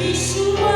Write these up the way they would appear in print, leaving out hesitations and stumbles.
Yeshua.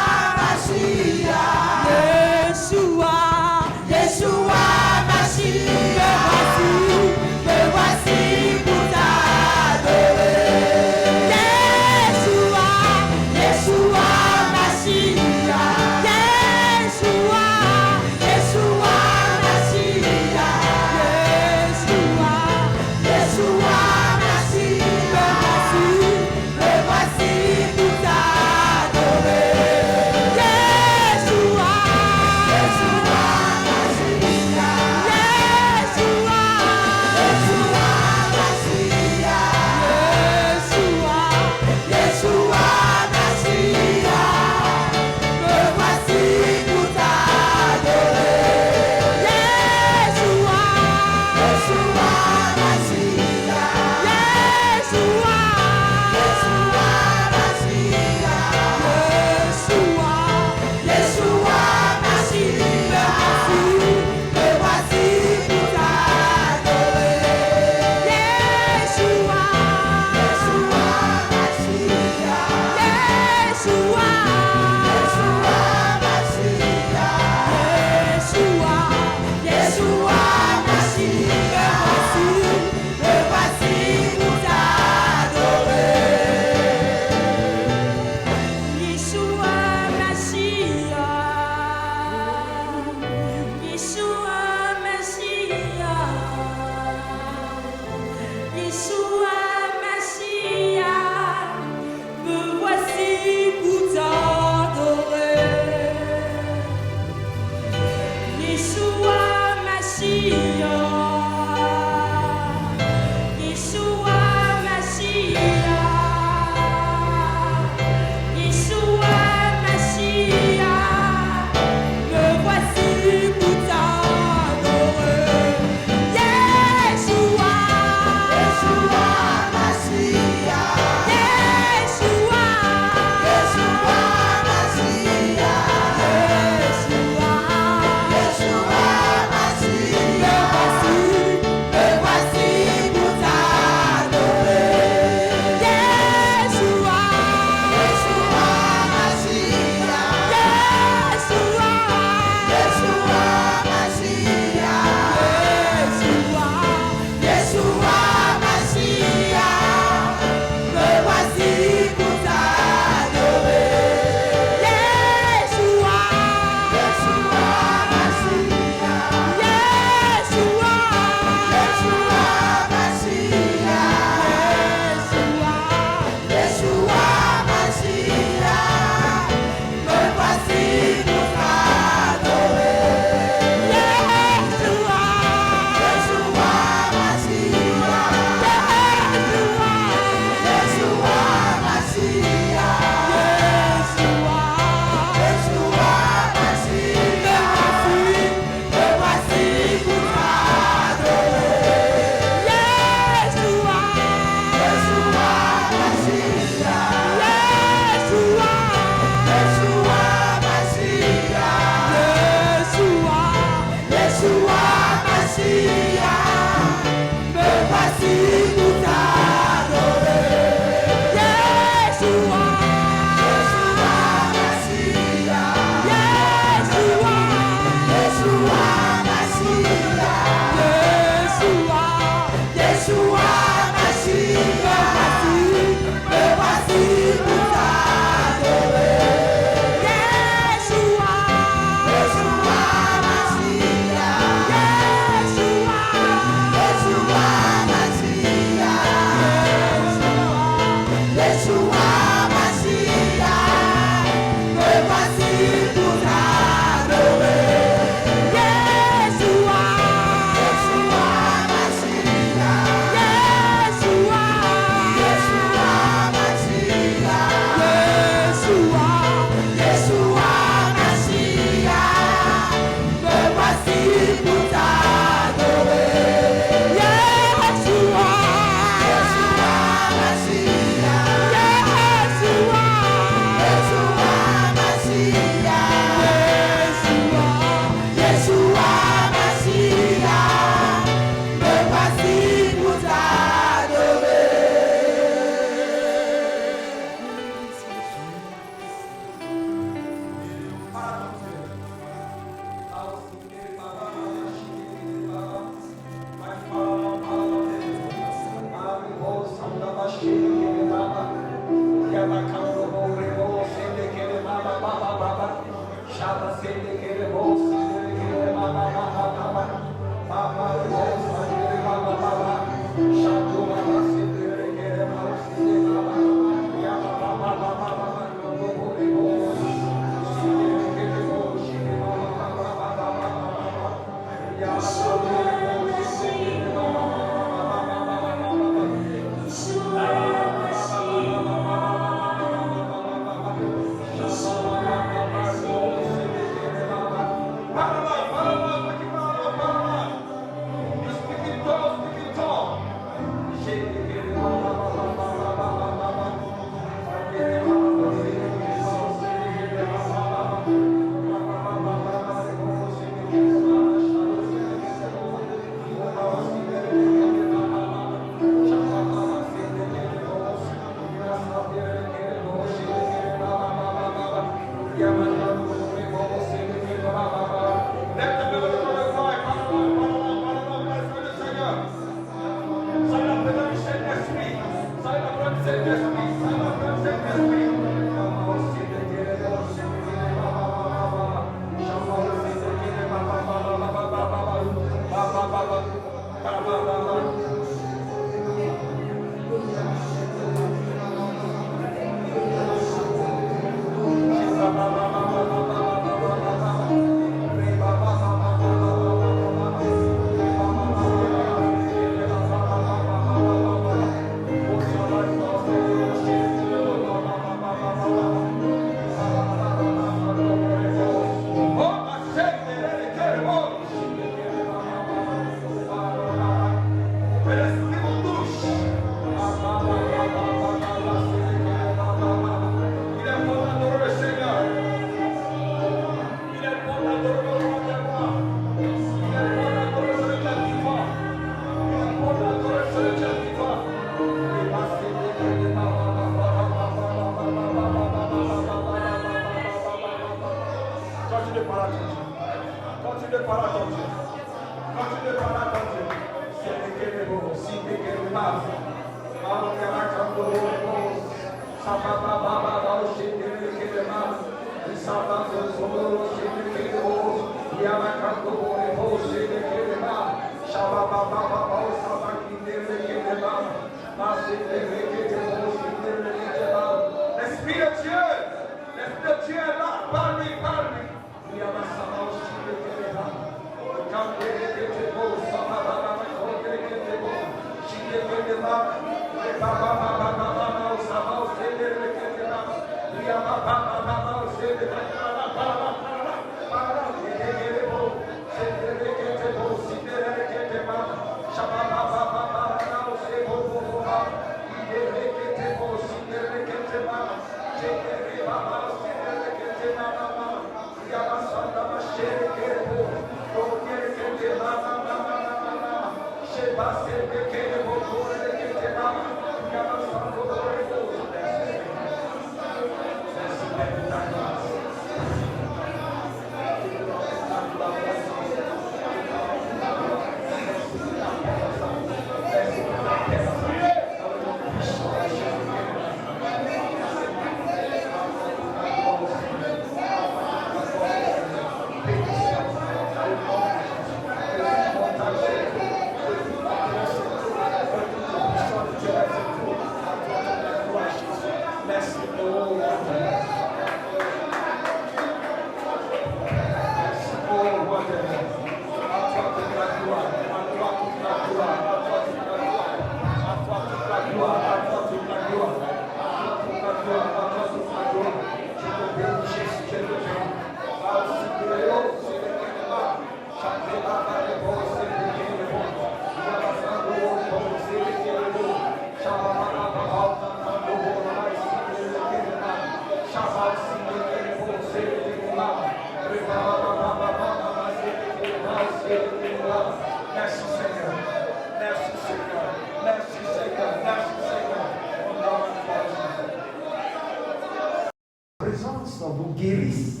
Vous guérisse.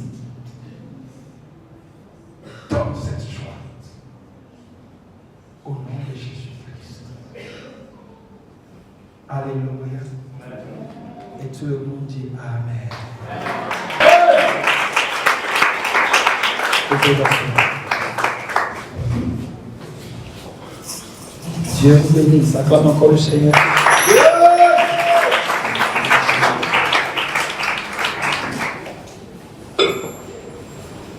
Donne cette joie au nom de Jésus-Christ. Alléluia. Et tout le monde dit Amen. Dieu vous bénisse. Acclame encore le Seigneur.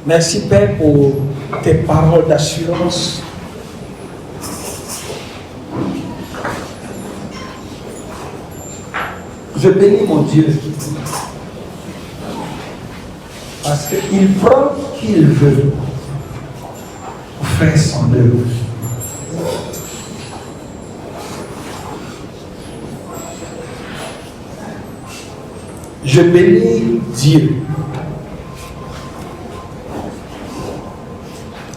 Merci Père pour tes paroles d'assurance. Je bénis mon Dieu parce qu'il prend qu'il veut pour faire son œuvre. Je bénis Dieu.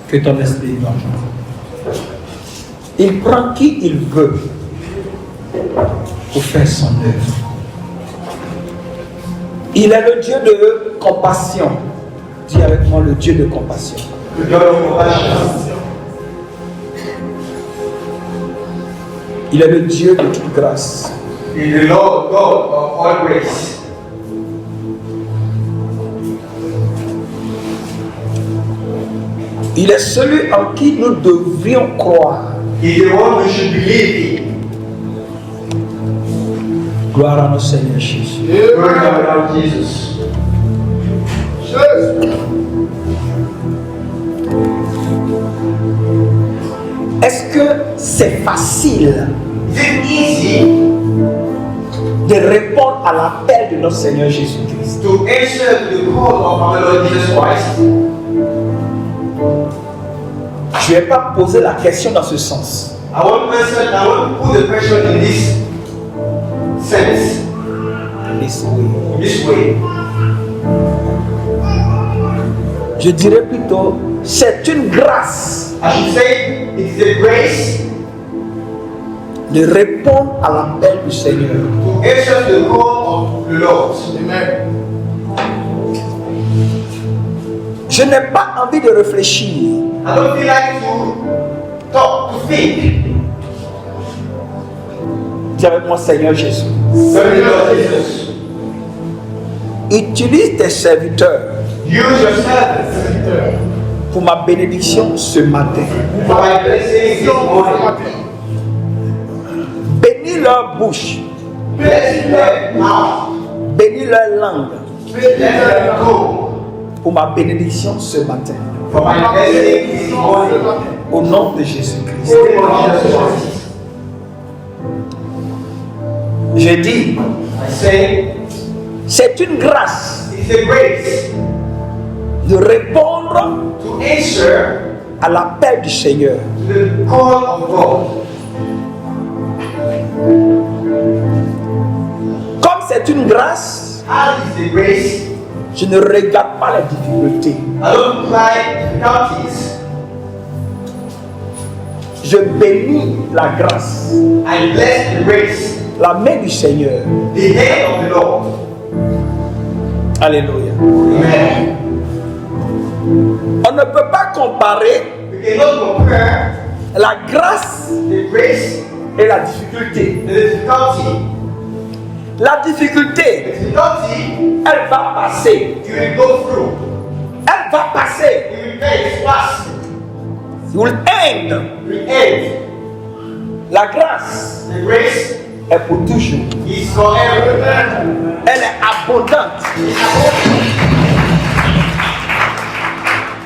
Que ton esprit va. Il prend qui il veut pour faire son œuvre. Il est le Dieu de compassion. Dis avec moi le Dieu de compassion. Le Dieu de compassion. Il est le Dieu de toute grâce. Il est le Lord God of all grace. Il est celui en qui nous devrions croire. He is the one we should believe in. Gloire à notre Seigneur Jésus. Gloire à Jésus. Est-ce que c'est facile de répondre à l'appel de notre Seigneur Jésus-Christ? To answer the call of our Lord Jesus Christ. Je ne vais pas poser la question dans ce sens. I want to put the question in this sense. This way. Je dirais plutôt, c'est une grâce. I should say it is a grace. De répondre à l'appel du Seigneur. To answer the call of the Lord. Amen. Je n'ai pas envie de réfléchir. I don't feel like to talk, to think. Dis avec moi, Seigneur Jésus. Seigneur Jésus. Utilise tes serviteurs. Use your servants. Pour ma bénédiction ce matin. For my blessing this morning. Bénis leur bouche. Bless their mouth. Bénis leur langue. Bless their tongue. Pour ma bénédiction ce matin. For my blessing this morning. Au nom de Jésus-Christ. Je dis, c'est une grâce de répondre à l'appel du Seigneur. Comme c'est une grâce, je ne regarde pas les difficultés. Je bénis la grâce. I bless the grace. La main du Seigneur. The hand of the Lord. Alléluia. Amen. On ne peut pas comparer We cannot compare la grâce the grace et la difficulté. and the difficulty. La difficulté, The difficulty elle va passer. you will go through. Elle va passer. You will face pass. You will end. You will end. La grâce The grace est pour toujours. is forever. Elle est abondante. It's abundant.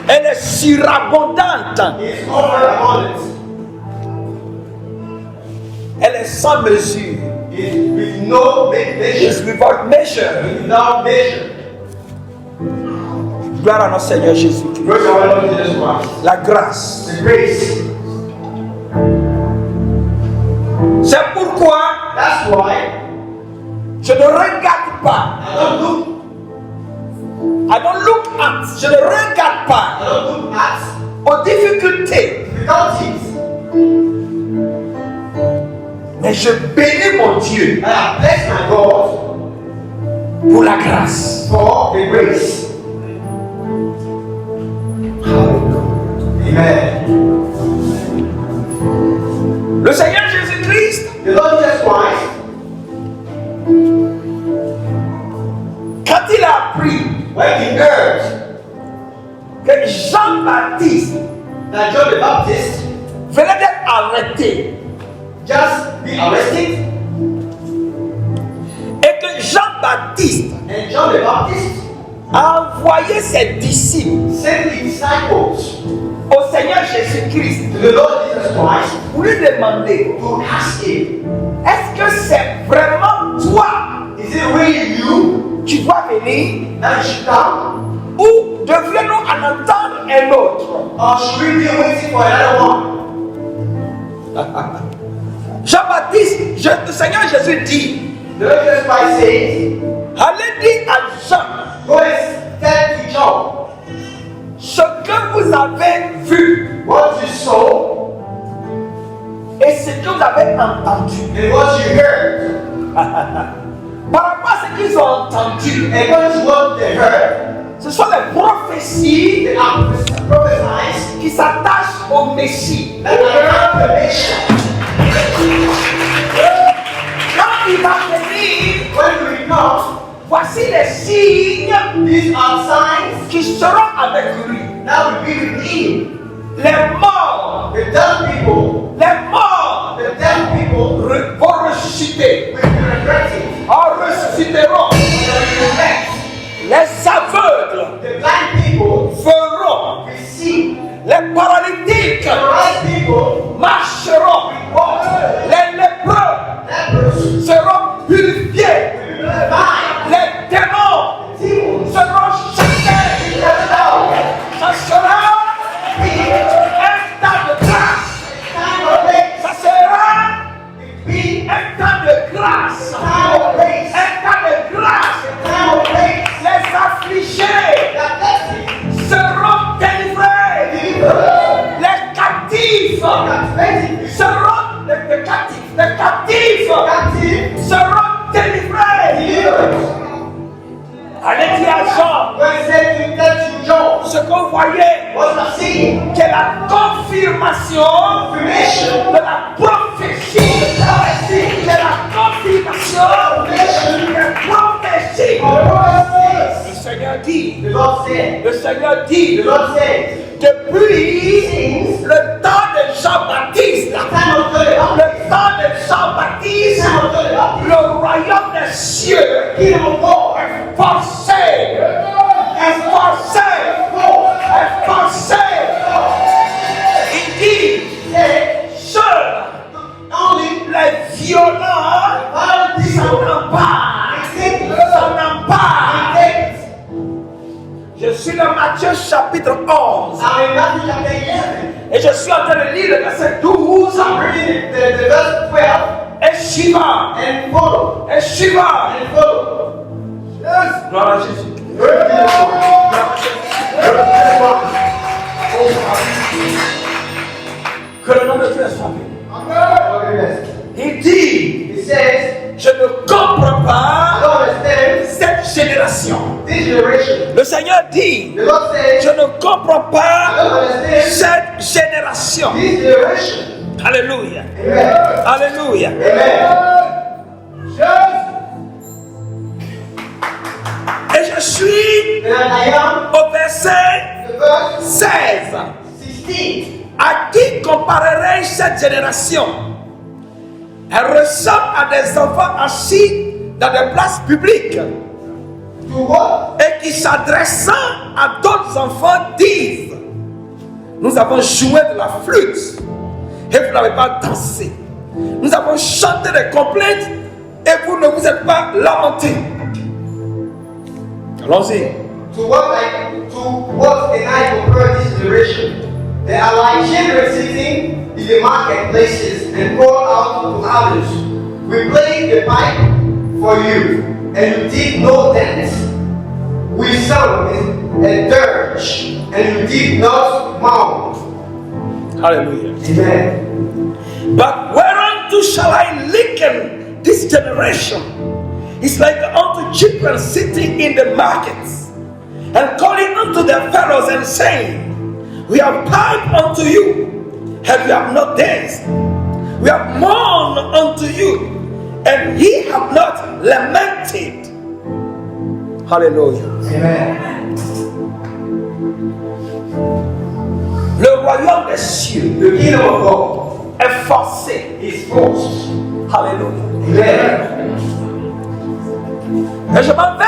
Elle est surabondante. It's overabundant. Elle est sans mesure. It's with no It's measure. without measure. Without measure. Gloire à notre Seigneur Jésus-Christ. Praise our Lord Jesus Christ. La grâce. The grace. C'est pourquoi That's why je ne regarde pas. I don't look Je ne regarde pas at aux difficultés. difficulties. Mais je bénis mon Dieu I bless my God pour la grâce. for the grace. Amen. Le Seigneur Jésus-Christ, The Lord Jesus Christ, quand il a appris when he heard que Jean-Baptiste that John the Baptist venait d'être arrêté just be arrested, et que Jean-Baptiste and John the Baptist a envoyé ses disciples sent the disciples au Seigneur Jésus-Christ to the Lord Jesus Christ pour lui demander, to ask him, est-ce que c'est vraiment toi is it really you qui dois venir that should come, ou devrions-nous en entendre un autre? or should we be waiting for another one? Jean-Baptiste, le Seigneur Jésus dit, The Lord Jesus Christ says, allez dire à Jean, go and tell to John ce que vous avez vu what you saw et ce que vous avez entendu. and what you heard. Par rapport à ce qu'ils ont entendu, And what is what they heard, ce sont les prophéties they are prophesied qui s'attachent au Messie. that are revelation. Quand il va venir, When we come, voici les signes these are signs qui seront avec lui. that will be with him. Les morts, The dead people, les morts vont ressusciter. will be resurrected. Ressusciteront. Les aveugles The blind people feront. will see. Les paralytiques The right people marcheront. will walk. Les lépreux Lepers seront purifiés. will be blind. Les démons Demons seront chassés. will be down. Ça sera un temps de grâce. Time of grace. Ça sera Be un temps de grâce. time of grace. Un temps de grâce. Time of grace. Les affligés That blessing seront délivrés. delivered. Les captifs Captivity. seront les captifs Captive. seront délivrés. Delivered. Allez dire à Jean, When he said to tell to John, ce que vous voyez, what you see, c'est la confirmation confirmation, de la prophétie. C'est la confirmation des prophéties. Le Seigneur dit, the Lord said, le Seigneur dit, the Lord said, depuis le temps de Jean-Baptiste, time of the Lord, le temps de Jean-Baptiste, time of the Lord, le royaume des cieux kingdom of God, est forcé, est forcé, est forcé. Il dit, said, seuls only les violents violent s'en people emparent, take it, s'en emparent. take it. Je suis dans Matthieu chapitre 11 I'm in Matthew chapter 11. et je suis en train de lire le verset 12 I'm reading the verse 12 et suivant, and follow. et suivant. And follow. Yes. Gloire à Jésus. Glory to the Lord. Glory to the Lord. Que le nom de Dieu soit béni. Il dit, He says, je ne comprends I pas don't understand cette génération. this generation. Le Seigneur dit, The Lord says, je ne comprends I pas don't understand cette génération. this generation. Alléluia. Amen. Alléluia. Amen. Et je suis And I am au verset the verse 16. 16. À qui comparerai cette génération? Elle ressemble à des enfants assis dans des places publiques To what? et qui, s'adressant à d'autres enfants, disent: nous avons joué de la flûte et vous n'avez pas dansé. Nous avons chanté des complètes et vous ne vous êtes pas lamentés. Allons-y. To what can I compare this generation? They are like children sitting in the marketplaces and call out to others. We played the pipe for you, and you did no dance. We sang a dirge, and you did not mourn. Hallelujah. Amen. But whereunto shall I liken this generation? It's like unto children sitting in the markets and calling unto their fellows and saying, we have piped unto you, and we have not danced. We have mourned unto you, and ye have not lamented. Hallelujah. Amen. Le royaume des cieux The kingdom of God est forcé. is forced. Hallelujah. Amen. Et je m'en vais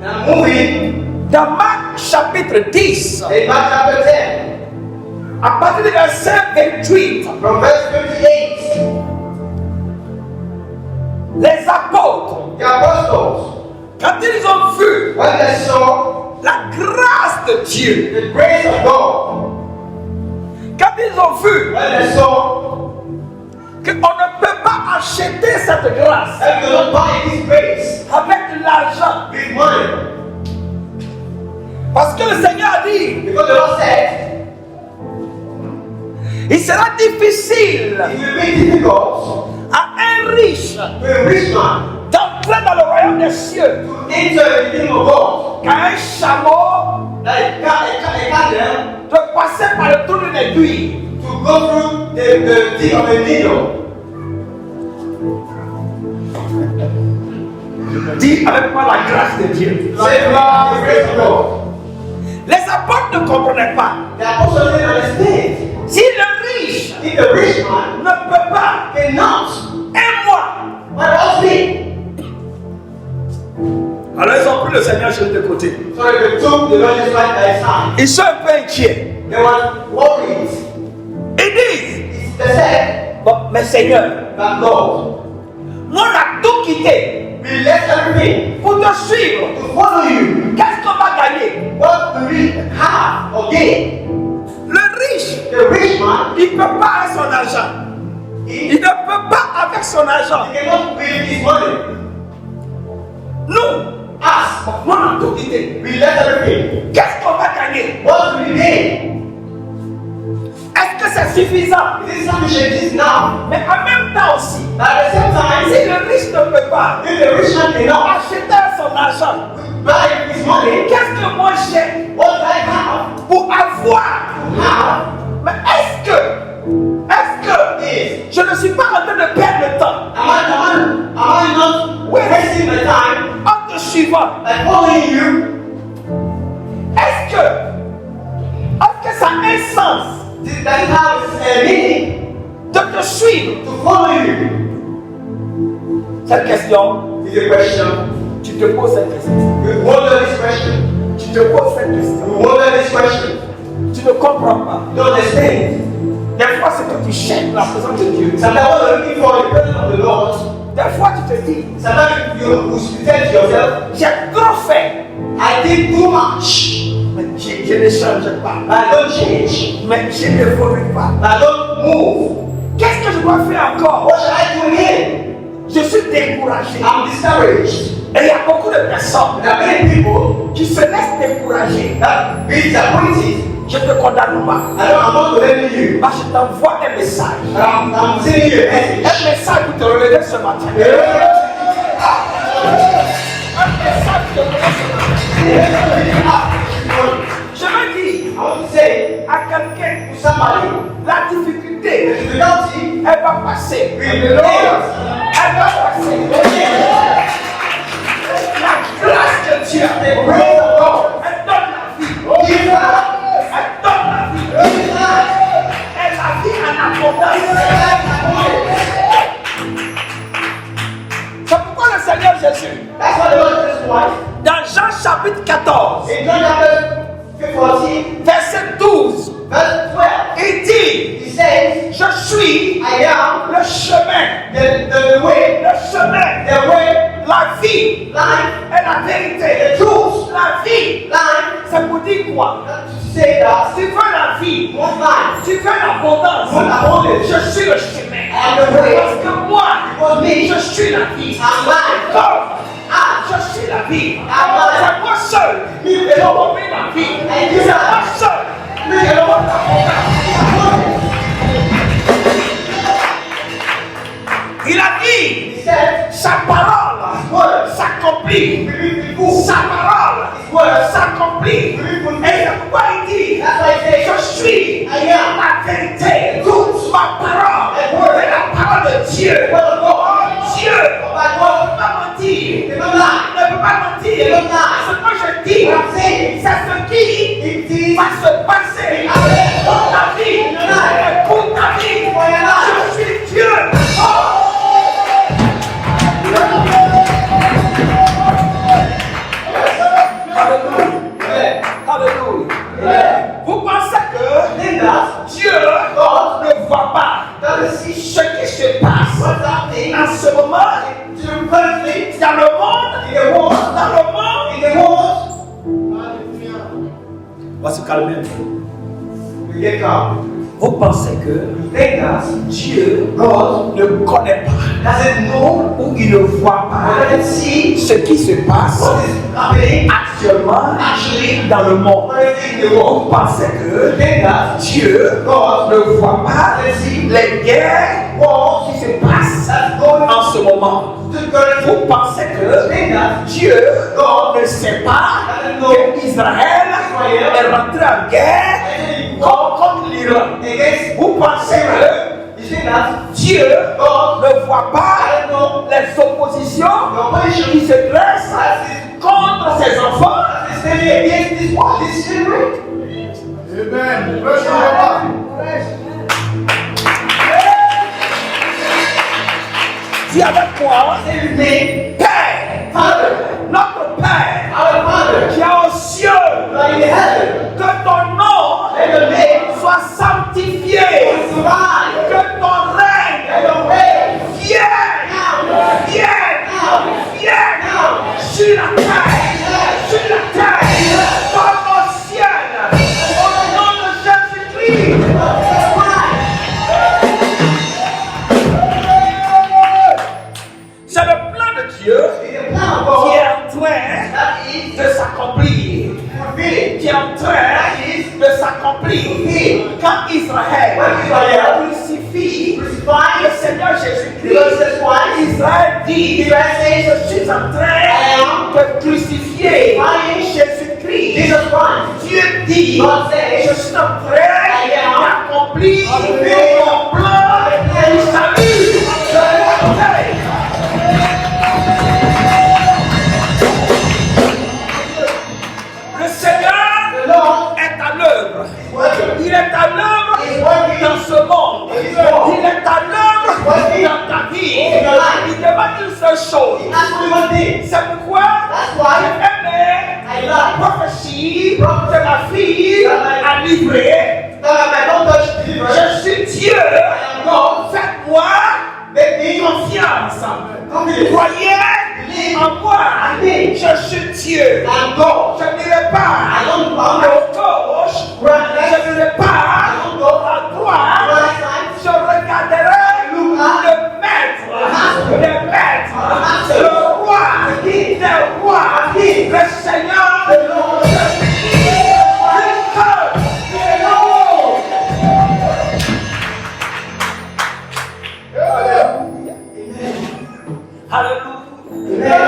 Now moving dans Marc chapitre 10, in Mark chapter 10, à partir du verset 28. from verse 28, Les apôtres, the apostles, quand ils ont vu when they saw la grâce de Dieu, the grace of God, quand ils ont vu when they saw qu'on ne peut pas acheter cette grâce that you cannot buy this grace avec l'argent, with money, parce que le Seigneur a dit, because the Lord said, il sera difficile it will be difficult à un riche to a rich man d'entrer dans le royaume des cieux to enter the kingdom of God, qu'à un chameau like a camel, de passer par le trou d'une aiguille. to go through the tip of a needle. Dis avec moi la grâce de Dieu. Say, "Lord, the grace of God." Les apôtres ne comprenaient pas. The apostles didn't understand. Si le riche If the rich man ne peut pas, cannot, un mois, what else me? alors ils ont pris le Seigneur sur de côté. So they took the Lord Jesus Christ by his side. Ils sont un peu inquiets. They were worried. Ils disent, They said, bon, mais Seigneur, that Lord, nous on a tout quitté we left everything pour te suivre. to follow you. Qu'est-ce qu'on va gagner? What do we have or gain? Le riche, The rich man, il ne peut pas avec son argent. Il he ne peut pas avec son argent. cannot pay his money. Nous, Us, nous on a tout quitté. we left everything. Qu'est-ce qu'on va gagner? What do we gain? Est-ce que c'est suffisant? It is sufficient this now. Mais en même temps aussi, But at the same time, si le riche ne peut pas if the rich man cannot acheter son argent, buy his money, qu'est-ce que moi j'ai what do I have? pour avoir? Have Mais est-ce que is, je ne suis pas en train de perdre le temps am I not wasting my time en te suivant? by following you? Est-ce que ça a un sens Did that have a meaning de te suivre? to follow you? Cette question, Is a question. tu te poses cette question. We wonder this question. Tu te poses cette question. We wonder this question. Tu ne comprends pas. You don't understand. Des fois, c'est que tu cherches la présence de Dieu. Sometimes when you're looking for the presence of the Lord, Des fois, tu te dis, sometimes you tell to yourself, j'ai trop fait, I did too much. mais je ne change pas. I don't change. Mais je n'évolue pas. I don't move. Qu'est-ce que je dois faire encore? What should I do again? Je suis découragé. I'm discouraged. Et il y a beaucoup de personnes There are many people qui se laissent décourager that be disappointed Je ne te condamne pas. I'm not condemning you. Parce que je t'envoie un message. I'm sending you a message. Un message pour te relever ce matin. Un message pour te relever ce matin. Je veux dire I want to say à quelqu'un, to somebody, la difficulté, the difficulty elle va passer. will be lost. Elle va passer. La grâce de Dieu, The grace of God. elle donne la vie. Give life. Elle donne la vie. Give life. Elle la vie en abondance. C'est pourquoi le Seigneur Jésus, That's what the Lord says twice. dans Jean chapitre 14, In John chapter 14, verset 12, verse 12, il dit, he says, je suis I am le chemin, the way, le chemin, the way, la vie life, et la vérité. the truth. La vie, Life, c'est pour dire quoi? to say that Tu veux la vie, one life, tu veux l'abondance. one abundance. Je suis le chemin. And the way. Parce que moi, Because me, je suis la vie. I'm life. Comme I, je suis la vie. I'm C'est moi seul qui ai donné la vie. And C'est moi seul qui ai donné l'abondance. Il a dit, he said, sa parole s'accomplit. Sa parole s'accomplit. Et c'est pourquoi il dit, that's why he je says, suis I am la vérité. Ma parole est la parole de Dieu. Dieu my ne God. peut pas mentir. They don't lie. Ne peut pas mentir. Ce que je dis, What I'm saying, c'est ce qui it is va se passer dans ta vie. Et pour ta vie, je suis Dieu. Alléluia. Vous pensez que think that Dieu ne voit pas doesn't see ce qui se passe what's happening en ce moment currently dans le monde, in the world, dans le monde. in the world. On va se calmer un peu. We get calm. Vous pensez que You think that Dieu God ne connaît pas doesn't know ou il ne voit or pas doesn't see ce qui se passe what is happening actuellement actually dans le monde. currently in the Vous world. pensez You que think that Dieu God ne voit pas doesn't see les guerres what qui se passent that's going on en ce moment. currently. Vous pensez You que think that Dieu ne sait pas qu'Israël est rentré en guerre contre l'Iran. against Vous pensez que you think that Dieu God ne voit pas doesn't know les oppositions the opposition qui se dressent that is contre ses enfants? standing against this world, this children. Amen. Praise God. Dis avec moi, Say with me, Père, Father, notre Père our Father, qui est aux cieux, who art in heaven, que ton nom let your name soit sanctifié, survive. que ton règne Let your reign vienne, vienne sur la terre, comme au ciel, au nom de Jésus-Christ. C'est le plan de Dieu is the plan of qui God est en train that is de s'accomplir. fulfilling. Qui est en train de s'accomplir. Quand Israël crucifie le Crucify Seigneur the Jésus-Christ, Lord Jesus Christ. Israël dit, Israel says, je suis en train de crucifier Jésus-Christ. Jesus Christ. Dieu dit, God says, je suis en train d'accomplir mon plan du salut. Le Seigneur The Lord est à l'œuvre. is working. Il est à l'œuvre dans ce monde. Il est à l'œuvre dans ta vie. Il demande une seule chose. That's only one thing. C'est pourquoi That's why j'aimais I la love prophétie que ma fille a livrée. that I don't touch the river. Je suis Dieu. I am God. Faites-moi Make me confiance. confident. Croyez en moi. Je suis Dieu. I'm God. Je n'irai pas I don't bow à gauche. Je n'irai pas à droite. Je regarderai le maître des maîtres, le roi des rois, le Seigneur. Alléluia.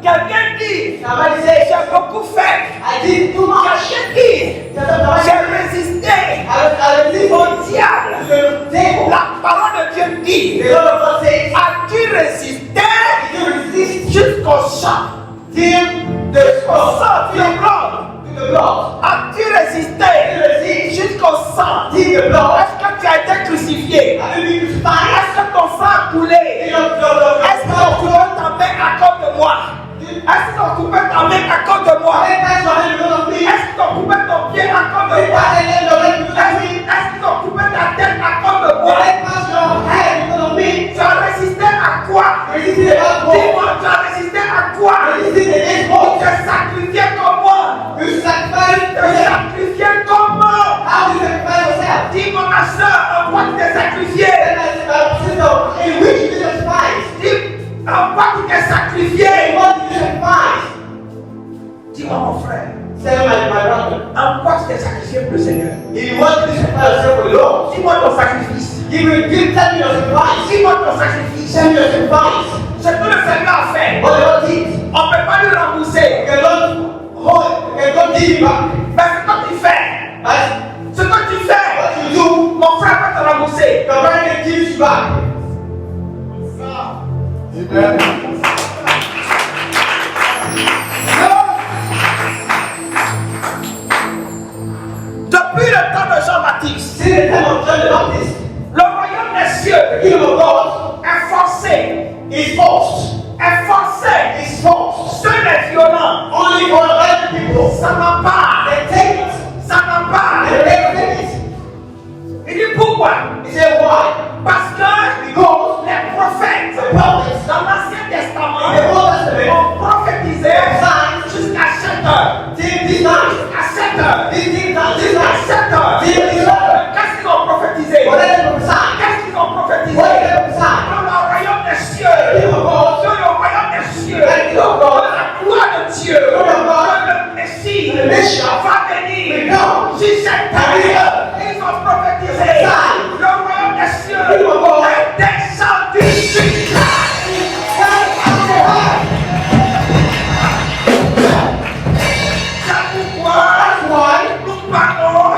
Quelqu'un dit, Somebody say, j'ai beaucoup fait. I did too much. Quelqu'un dit, j'ai résisté I resist au diable. the devil. La parole de Dieu dit, The Lord of God says, as-tu résisté you resist jusqu'au sang? till the Au sang du blood. to the blood. As-tu résisté You resist jusqu'au sang? till the blood. Est-ce que tu as été crucifié? Have you been crucified? Est-ce que ton sang a coulé? Est-ce qu'ils ont coupé ta main à cause de moi? Est-ce qu'ils ont coupé ta main à cause de moi? Est-ce qu'ils ont coupé ton pied à cause de moi? Est-ce qu'ils ont coupé ta tête à cause de moi? Tu as résisté à quoi? Dis-moi, tu as résisté à quoi? Tu as sacrifié comment? Tu as sacrifié comment? Dis-moi, ma soeur, en quoi tu t'es sacrifié? Dis, en quoi tu t'es sacrifié? Dis-moi, mon frère, en quoi tu t'es sacrifié pour le Seigneur? Dis-moi ton sacrifice. Dis-moi ton sacrifice. Ce que le Seigneur a fait, on ne peut pas lui rembourser. Mais ce que tu fais, mon frère peut te rembourser. Amen. Depuis le temps de Jean-Baptiste, le royaume des cieux est forcé. Est forcé. Ceux les violents, ça n'a pas. Il dit pourquoi? Parce que les prophètes dans l'Ancien Testament ont prophétisé jusqu'à 7 heures. Jusqu'à 7 heures. Jusqu'à 7 heures. Qu'est-ce qu'ils ont prophétisé? Qu'est-ce qu'ils ont prophétisé? Dans le royaume des cieux. Dans le royaume des cieux. Dans la gloire de Dieu. Que le Messie va venir sur cette terre. Ils ont prophétisé. Le royaume des cieux est descendu sur terre. C'est pourquoi nous parlons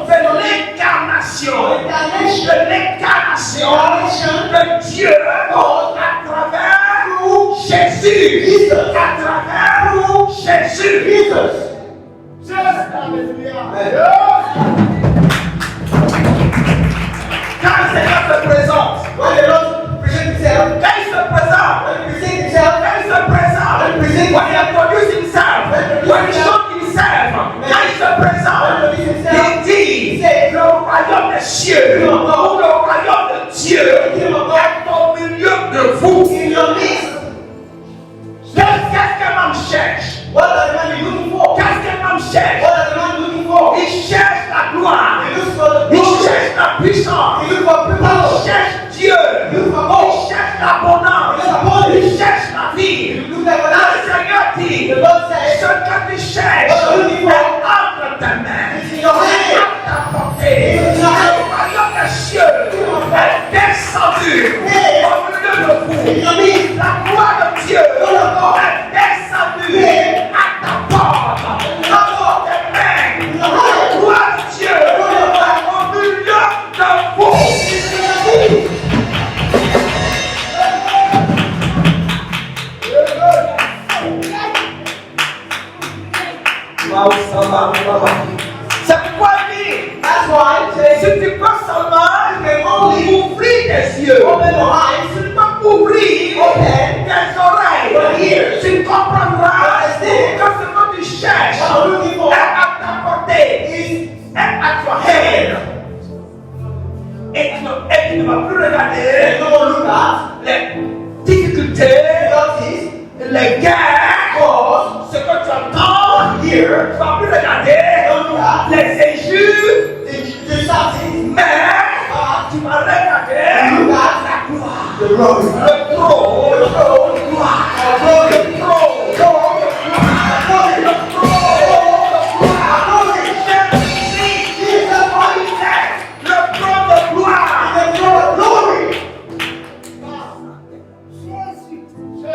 de l'incarnation. De l'incarnation de Dieu à travers Jésus. À travers Jésus. Quand le Seigneur se présente, quand il se présente, when he introduces himself, when he shows himself, quand il se présente, il dit le royaume des cieux, ou le royaume de Dieu est au milieu de vous. Qu'est-ce qu'un homme cherche? Qu'est-ce qu'un homme cherche? Il cherche la gloire, il cherche la puissance, il cherche Dieu, il cherche l'abondance, il cherche la vie. Le Seigneur dit, ce que tu cherches est entre tes mains, à ta portée. Le royaume des cieux est descendu au milieu de vous. La gloire de Dieu est descendue à ta porte, dans tes mains. La gloire de Dieu est au milieu de vous. C'est pourquoi il dit, si tu peux seulement ouvrir tes yeux, si tu peux ouvrir tes oreilles, tu comprendras que ce que tu cherches est à ta portée, est à ton hand. Et tu ne vas plus regarder les difficultés, les guerres, ce que tu entends, tu ne vas plus regarder les injures, mais tu vas regarder la gloire, le trône, le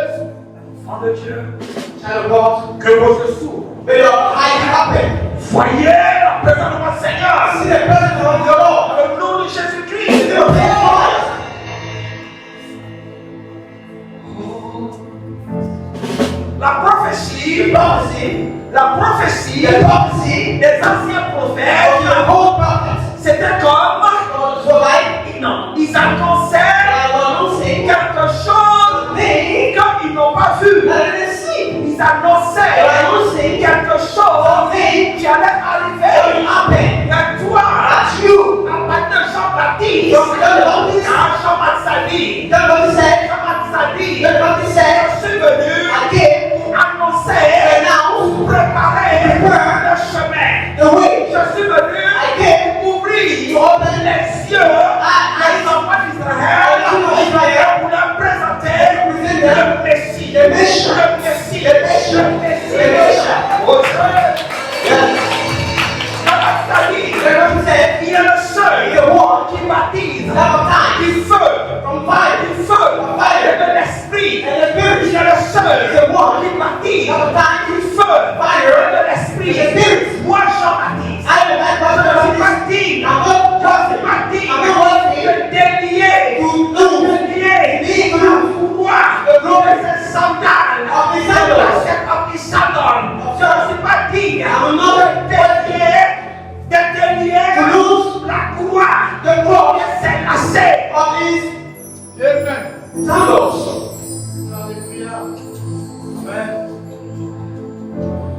prophecy, la prophétie the prophecy des anciens prophètes, of the old prophets c'était comme was like non, ils annonçaient they were announcing quelque chose things qu'ils n'ont pas vu. that they didn't see. Ils annonçaient quelque chose qui allait That will arriver. happen. Mais toi, That's you. à partir de Jean-Baptiste, From Jean-Baptiste. Jean-Baptiste a dit, Somebody said, Jean-Baptiste a dit, somebody said, je suis venu again, annoncer, announce préparer le chemin. the way. Je suis venu Again, ouvrir to open les yeux des enfants d'Israël pour leur présenter le Messie. the mission. Le Messie. The mission. Le Messie. The mission. Oh, Dieu. Yes. Jean-Baptiste a dit, Somebody said, il est le seul the one qui baptise baptized du feu, from fire du feu et de l'esprit. and the Il spirit. est le seul qui baptise du feu et de l'esprit. Moi, Jean-Baptiste, I am that je person. suis baptisé. I'm not Je suis trusting. baptisé I'm not worthy de délier, to lose délier the le pouvoir de ces sandales, of the de sandals. la of the sandal. Je suis baptisé I'm not de délier to lose la croix the de cross ses lacets. of these Amen. sandals. Hallelujah.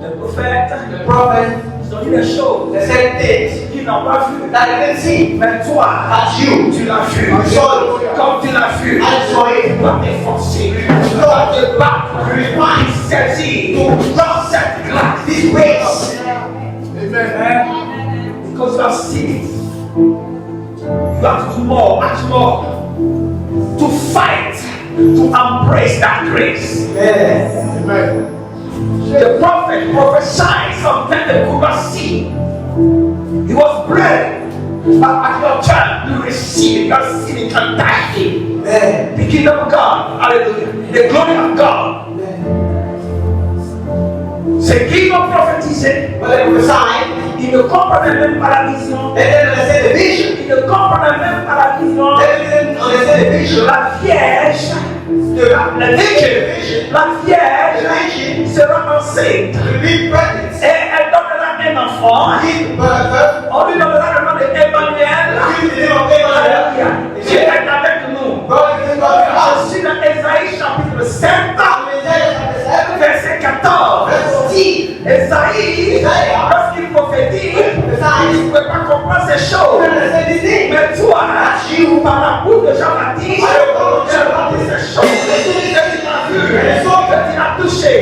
Les prophètes, The prophets, ils ont dit des choses they said things qu'ils n'ont pas vues. that they didn't see. Mais toi, That's you. tu l'as vu. I saw it. Comme tu l'as vu, I saw tu it. dois t'efforcer. Tu dois te battre. Tu dois saisir dans cette grâce. This grace. Amen. Because you have seen it. You have to do more, much more. To fight, to embrace that grace. Yes. Amen. The prophet prophesied something they could not see. He was blind. But at your turn, you receive it. You have seen it and died in. Amen. The kingdom of God. Hallelujah. The glory of God. C'est qui ont prophétisé. But they prophesied, Ils ne comprenaient même pas la vision. they didn't understand the vision. Ils ne comprenaient même pas la vision. They didn't understand the vision. La Vierge, la Vierge, la Vierge sera enceinte. To be pregnant. Et elle donnera un enfant. Give birth. On lui donnera le nom d'Emmanuel. Give the name of Abraham. Alléluia. Dieu est avec nous. God is in God's Je house. suis dans Ésaïe chapitre 7, Isaiah chapter 7, verset 14. verse 10. Esaïe, lorsqu'il prophétise, il ne pouvait pas comprendre ces You choses. understand this thing? Mais toi, par la bouche de Jean-Baptiste, tu as dit ces choses. Tu l'as vu, tu l'as touché.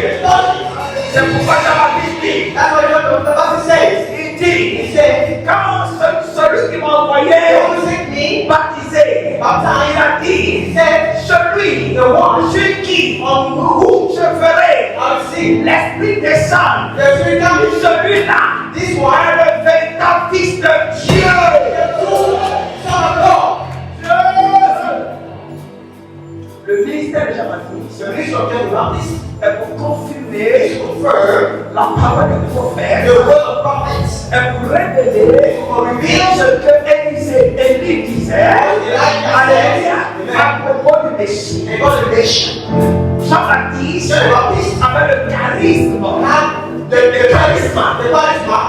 C'est pourquoi Jean-Baptiste dit, That's what the Bible says. il dit, He said, quand celui qui m'a envoyé "Don't visit me, baptisé, baptize." il a dit, He said, celui, "The one celui qui, on whom je ferai I'll see." l'esprit descendre, The Spirit comes. celui-là, This est one, le véritable fils de Dieu. the true Son of God. Le ministère de Jean-Baptiste The ministry of John the Baptist est pour confirmer is to confirm la parole du prophète, the word of prophets, est pour révéler for revealing ce que Élie disait, alléluia, à propos du Messie. because the nation Jean-Baptiste John the Baptist avait le charisme had the charisma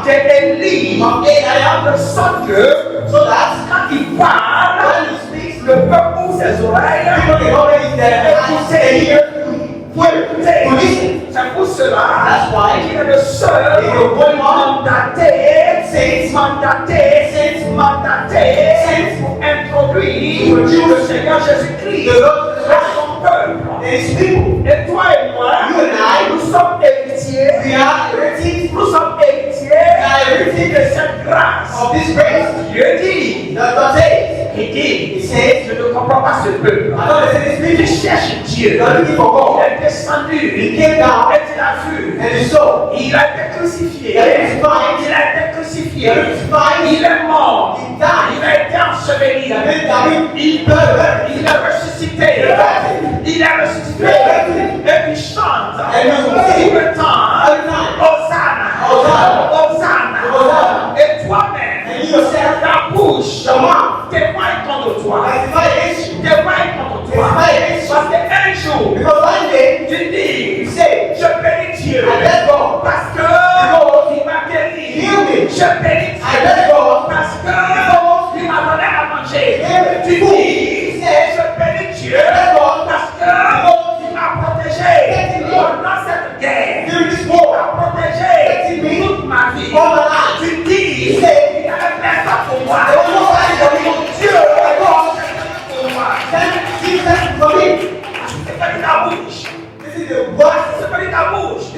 d'Élie, of Abraham, de sorte que so that quand il parle, when he speaks, le peuple ouvre ses oreilles people in already there and they hear pour écouter. C'est pour cela That's why qu'il est le seul he will go on mandaté pour introduire le Seigneur Jésus-Christ the Lord à son peuple. and his people. Et toi et moi, You and I, nous sommes héritiers, We are written nous sommes héritiers de cette grâce. of this grace. Dieu dit, That's what it il dit, says. He says, je ne comprends pas ce peuple. I don't understand this Il people. cherche Dieu. They're looking for God. Il est descendu. He came down Et tu l'as vu. and he saw. Il a été crucifié. Il a été crucifié. Il a été crucifié. Il a été crucifié. Il est mort. He died. Il a été enseveli. Il a été buried. Il est ressuscité. Il est ressuscité. Et puis chante. Et nous Tout le temps. Every time. Hosanna. Hosanna. Hosanna. Hosanna. Et toi-même. And you yourself, Ta bouche. Your mouth. Témoigne contre toi. testify against you. Témoigne contre toi. Testify against you. Parce qu'un jour, Because one day, tu dis, you say, je bénis Dieu. I bless God.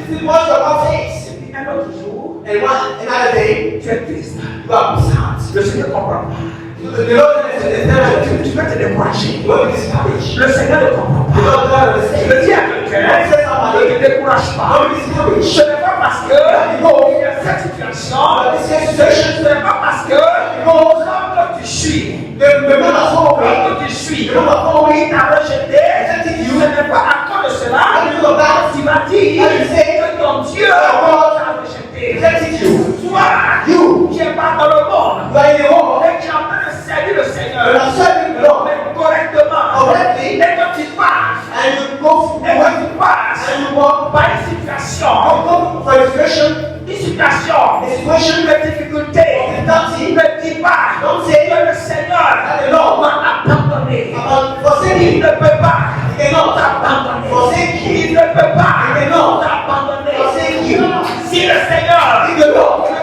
This is what your mouth says. Et puis un autre jour, And another day, tu es triste. you are sad. Le Seigneur comprend pas. The Lord understands. Tu vas te décourager. You will be discouraged. Le Seigneur ne comprend The pas. Lord Je understands. dis à quelqu'un, ne te décourage pas. Don't be discouraged. Ce n'est pas parce que il y a cette situation, ce n'est pas parce que l'homme que tu suis, l'homme que tu suis, il t'a rejeté, ce n'est pas à cause de cela tu vas dire que ton Dieu t'a rejeté. Toi, qui n'es pas dans le monde, et qui est en train de servir le Seigneur, mais correctement, et quand tu passes, par une situation de difficulté, ne dis pas que le Seigneur va abandonner. Il ne peut pas t'abandonner. Il ne peut pas t'abandonner. Si le Seigneur ne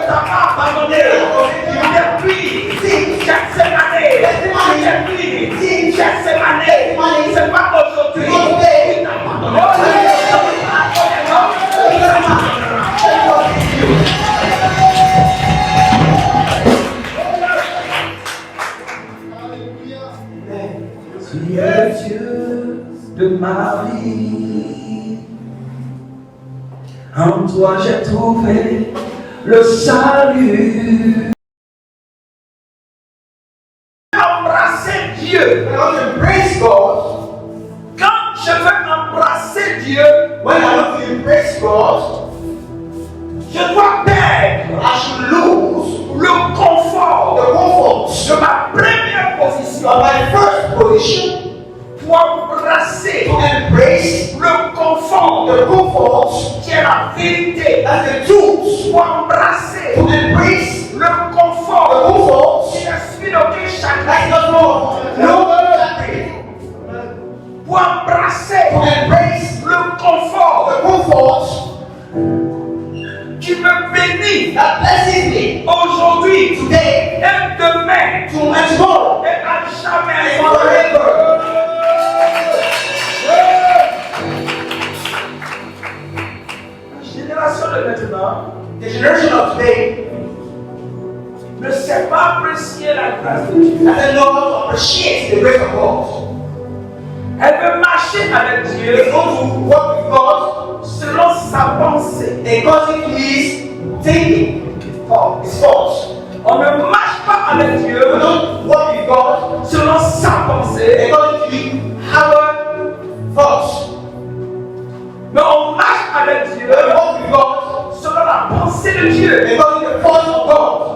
t'a pas abandonné depuis chaque année, c'est pas aujourd'hui qu'il t'a abandonné. Tu es Dieu de ma vie. En toi j'ai trouvé le salut. Embrasser Dieu. I want to embrace God. Quand je veux embrasser Dieu, When I want to embrace God, je dois perdre I should lose le confort the comfort de ma première position of my first position pour embrasser to embrace le confort the comfort qui est la vérité. and the truth, Pour embrasser to embrace le the confort comfort qui n'inspire aucun that chagrin. does not no suffering, Pour embrasser to embrace le confort the comfort qui me bénit that blesses me aujourd'hui today et demain and tomorrow et à jamais. and forever. La génération de maintenant The generation of today ne sait pas apprécier la grâce de Dieu. doesn't know how to appreciate the grace of God. Elle veut marcher avec Dieu They want to work with God selon sa pensée. according to his thinking, his thoughts. On ne marche pas avec Dieu We don't work with God selon sa pensée, according to our thoughts. mais on marche avec Dieu We work with God selon la pensée de Dieu. according to the thoughts of God.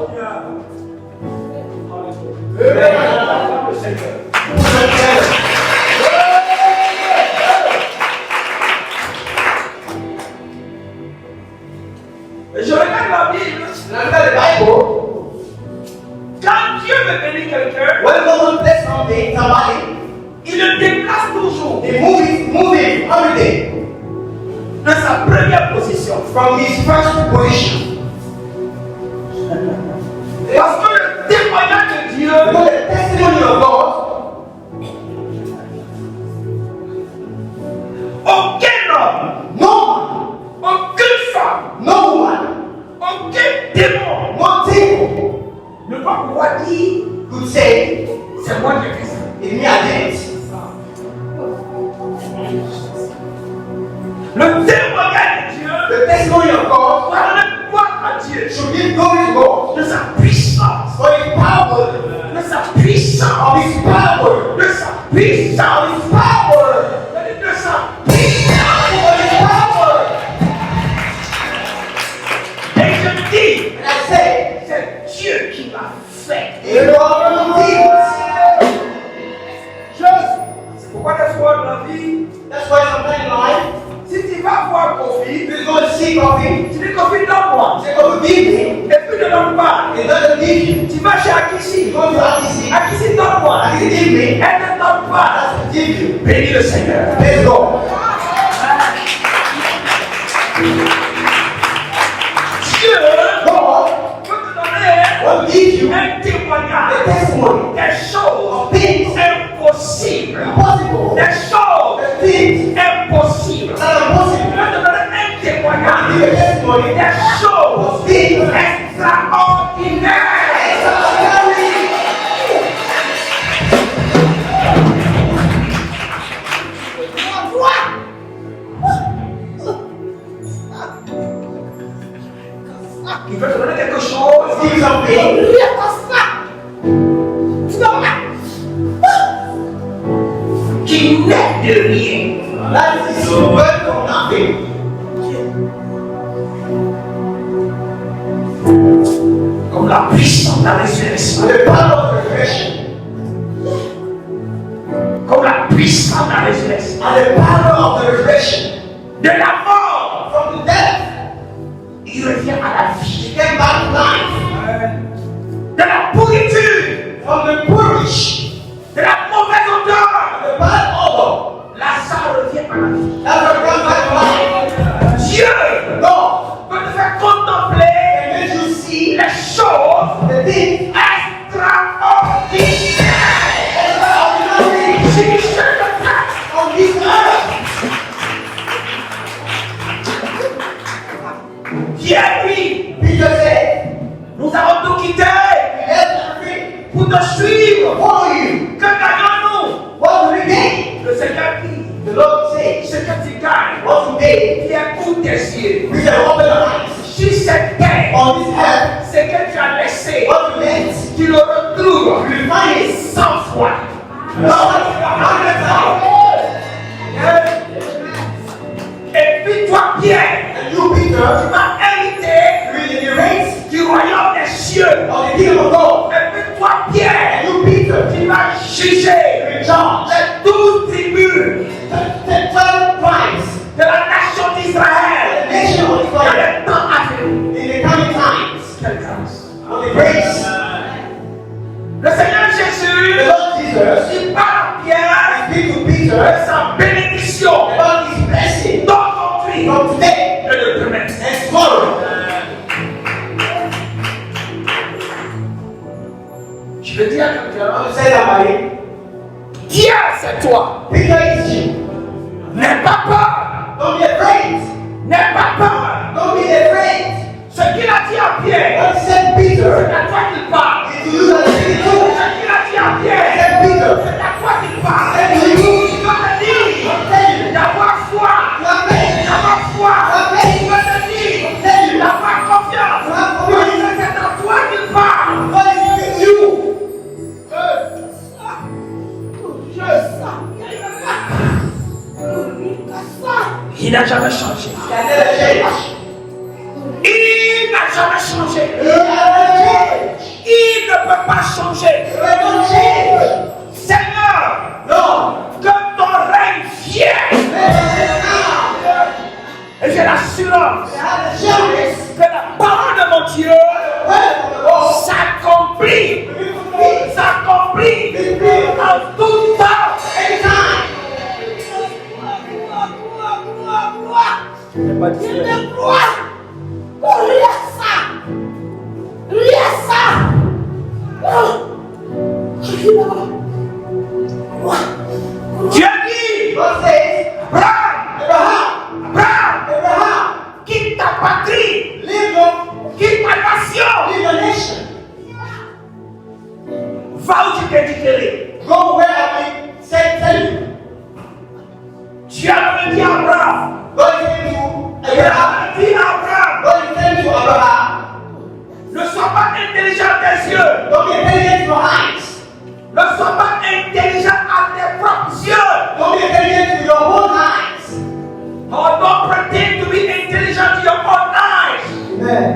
Je regarde la Bible. And under the Bible, Quand Dieu veut bénir quelqu'un, when God bless somebody, il le déplace toujours they move him every day de sa première position. from his first position. Parce que le témoignage de Dieu Because the testimony of God, aucun homme, no aucune femme, man, no woman, aucun démon no thing ne va pouvoir dire could say, c'est moi qui ai fait ça. it's me I did it. Le témoignage de Dieu The testimony of God doit donner gloire à Dieu should give glory to God de sa puissance, for his power, de sa puissance, of his power, de sa puissance, of his power, de sa puissance. of his power. Et je dis, And I say, c'est Dieu qui l'a fait. it's God who did it. C'est pourquoi des fois dans la vie, That's why sometimes in life, si tu vas voir Kofi, you go to see coffee, tu dis Kofi donne-moi. say God will give him, Et puis ne donne pas. it doesn't give you. Tu vas chez Akissi. You go to Akisi, Akissi donne-moi. Akisi give me, Elle ne donne pas. that's give you. Bénis le Seigneur. Let's go. Dieu God peut te donner will give you un a témoignage testimony des choses things impossibles. impossible, Des choses the things impossibles. that are Il impossible. peut te donner un témoignage qui naît de rien. That is birth from nothing. Comme la puissance de la résurrection. The power of resurrection. Comme la puissance de la résurrection. And the power of the resurrection. De la mort. From the death. Il revient à la vie. He came back to life. De la pourriture. From the foolish. De la mauvaise odeur. The bad odor. Lazare revient à la vie. That's what comes back to life. Dieu God peut te faire contempler can make you see les choses the things extraordinaires extraordinary qui se passent. on this earth. Pierre, lui, Peter said, nous avons tout quitté "We left everything pour te suivre. to follow you. Que gagnons-nous? What do we gain?" Le Seigneur dit, The Lord said, ce que tu gagnes, "What you gain? Pierre, pour tes yeux. We shall open our eyes Si cette terre, on this earth. ce que tu as laissé, What you left, tu le retrouves we find it. 100 fois. Lord, 100,000. Et puis toi, Pierre, And you, Peter, tu vas hériter will inherit du royaume des cieux. of the kingdom of God. Et puis toi, Pierre, And you, Peter, tu vas juger will charge les 12 tribus the 12 tribes de la nation the d'Israël nation of dans Israel le temps à venir. in the coming times. Quelle grâce. On the grace. Le Seigneur The Jésus, Lord Jesus il parle à Pierre speak to de Peter sa bénédiction about his blessing d'aujourd'hui from today et de demain. and tomorrow. Je veux dire à quelqu'un, I want to say somebody, Pierre, c'est toi. Peter is you. N'aie pas peur. Don't be afraid. N'aie pas peur. Don't be afraid. Ce qu'il a dit à Pierre, What he said Peter c'est à toi qu'il parle. is to you that speak Ce too. qu'il a dit à He Pierre, said Peter, c'est à toi qu'il parle. c'est to you. Il va te dire d'avoir foi, You have faith. d'avoir foi. You have faith. Il va te dire d'avoir confiance. You have confiance. C'est à toi qu'il parle. God is with you. Il n'a jamais changé. He has never changed. Il n'a jamais changé. He has never changed. Il ne peut pas changer. He will not change. Seigneur, No. que ton règne vienne. Let us live now. Et j'ai l'assurance We have the assurance que la parole de mon Dieu the word of the Lord s'accomplit. will be fulfilled S'accomplit en tout temps. anytime. Dieu dit, God says, Abraham, Abraham, Abraham, Abraham, quitte ta patrie, leave your, quitte ta nation, leave your nation. va où tu t'indiquerais. Go where I will tell you. Dieu avait dit à Abraham, God is saying to Dieu Abraham, avait dit à Abraham, God is saying to Abraham, ne sois pas intelligent à tes yeux, don't be intelligent to your eyes. ne sois pas intelligent à tes propres yeux. Don't be intelligent to your own eyes. Or don't pretend to be intelligent to your own eyes. Amen.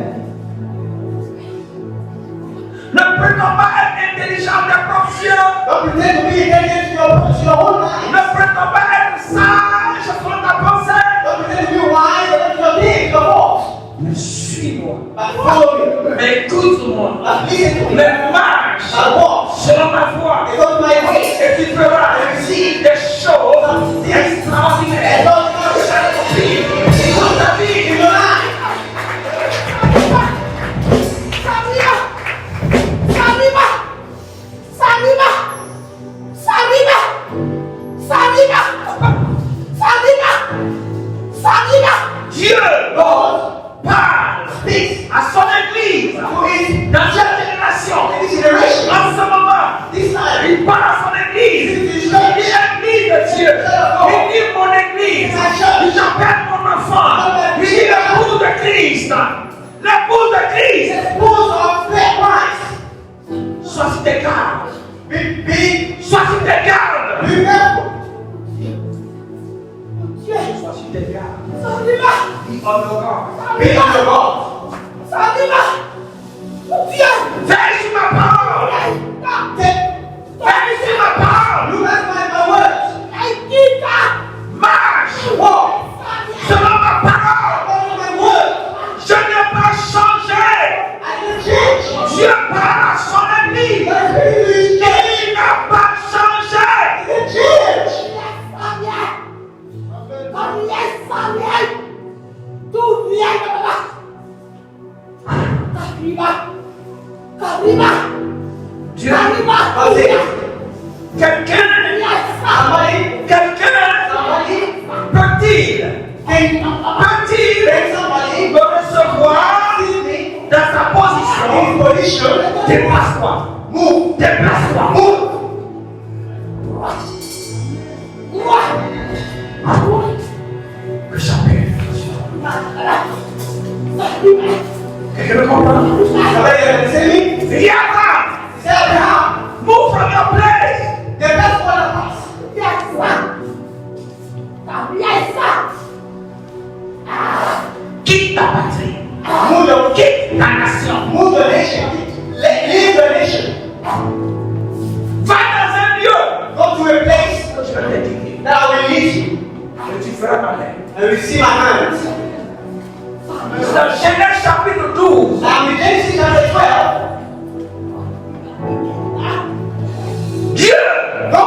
Ne prétends pas être intelligent à tes propres yeux. Don't pretend to be intelligent to your own eyes. Ne prétends pas être sage selon ta pensée. Don't pretend to be wise and to your things, your thoughts. Mais suis-moi. But follow me. Mais écoute-moi. But listen to me. Mais marche And walk. selon ma voix. And go to my ways. Et tu feras des choses extraordinaires. And don't go to S'accomplir dans ta vie. in your life. Dieu God parle speaks à son église to his dans cette génération. this generation. En ce moment, This time. il parle à son église. Il dit l'église de Dieu. Il dit mon église. Il appelle mon enfant. Il dit l'épouse de Christ. L'épouse de Christ. Spouse of Christ. Sois sur tes gardes. Be Sois sur tes gardes. careful. on your guard. Be on your guard. Vérifie ma parole. Vérifie ma parole. Look at my words. Marche. Walk. Selon ma parole. Follow my words. Je n'ai pas changé. I can change. Dieu parle à son ami. My spirit is Il n'a pas changé. I can change. Dieu. That's it. Quelqu'un Somebody peut-il somebody me recevoir see me dans sa position? in position. Déplace-toi. Move. Déplace-toi. Move. Que j'appelle. Quelqu'un me comprend? Somebody can see me. Viens là. Say Abraham. Move from your place. The best one of us. Quitte ta patrie. Move your Quitte ta nation. Move your nation. Leave your nation. Va dans un lieu. Go to a place Je vais t'indiquer. that I will lead you. Et tu feras ma main. And you see my hands. Dans Genèse chapitre 12. I'm in Genesis chapter 12. Dieu, Go.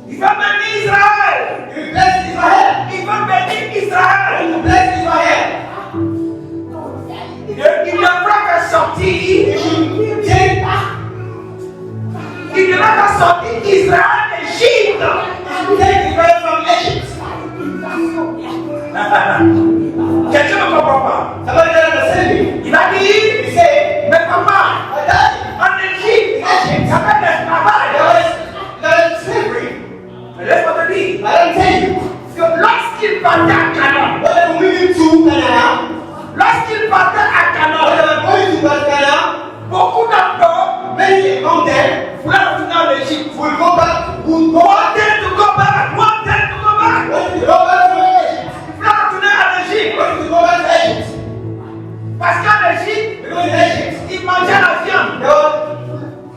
il va bénir Israël. You will bless Israel. Il va bénir Israël. You will bless Israel. Il devra faire sortir. You should take Il devra faire sortir Israël d'Égypte. Israel from Egypt. Quelqu'un ne comprend pas. Somebody that understand me. Il a dit, He said, mais papa, my daddy, en Égypte, ça fait l'esclavage. there is slavery. Mais laisse-moi te dire I don't tell you. que lorsqu'il partait à Canaan, What I'm moving to Canada, lorsqu'il partait à what Canaan, I'm going to Canada, beaucoup d'entre eux many come there, voulaient retourner en Égypte. will go back, will go Wanted to go back, wanted to go back. when you go back to Egypt, Ils voulaient retourner en Égypte. when you go back to Egypt, Parce qu'en Égypte, because in Egypt, ils mangeaient la viande. they were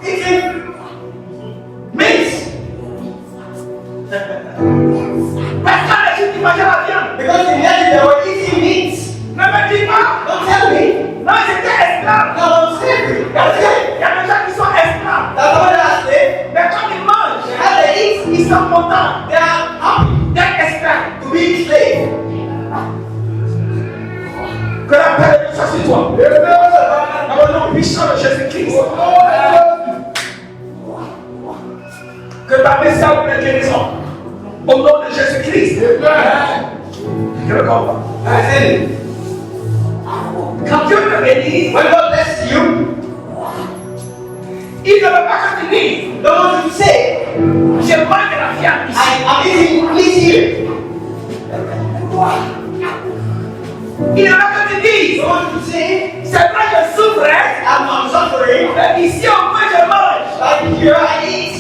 eating meat, Parce qu'en Égypte, ils mangeaient la viande. because in Egypt they were eating meat. Ne me dis pas, Don't tell me, non, ils étaient esclaves. no, slavery, that's it. Il y a des gens qui sont esclaves. That's what I say. Mais quand ils mangent, As they eat, ils sont contents they are happy d'être esclaves. to be slaves. Que la paix de Dieu soit sur toi. Dans le nom puissant de Jésus-Christ. Que ta main serve de guérison. Au nom de Jésus-Christ. Je le comprends. That's it. Quand Dieu te bénit, When God bless you, il ne veut pas que tu dises, don't want you to say, je mange de la viande ici. I'm eating meat here. Il ne veut pas que tu dises, Don't want you to say, c'est vrai je souffre, I'm suffering. mais ici au moins je mange. But here I eat.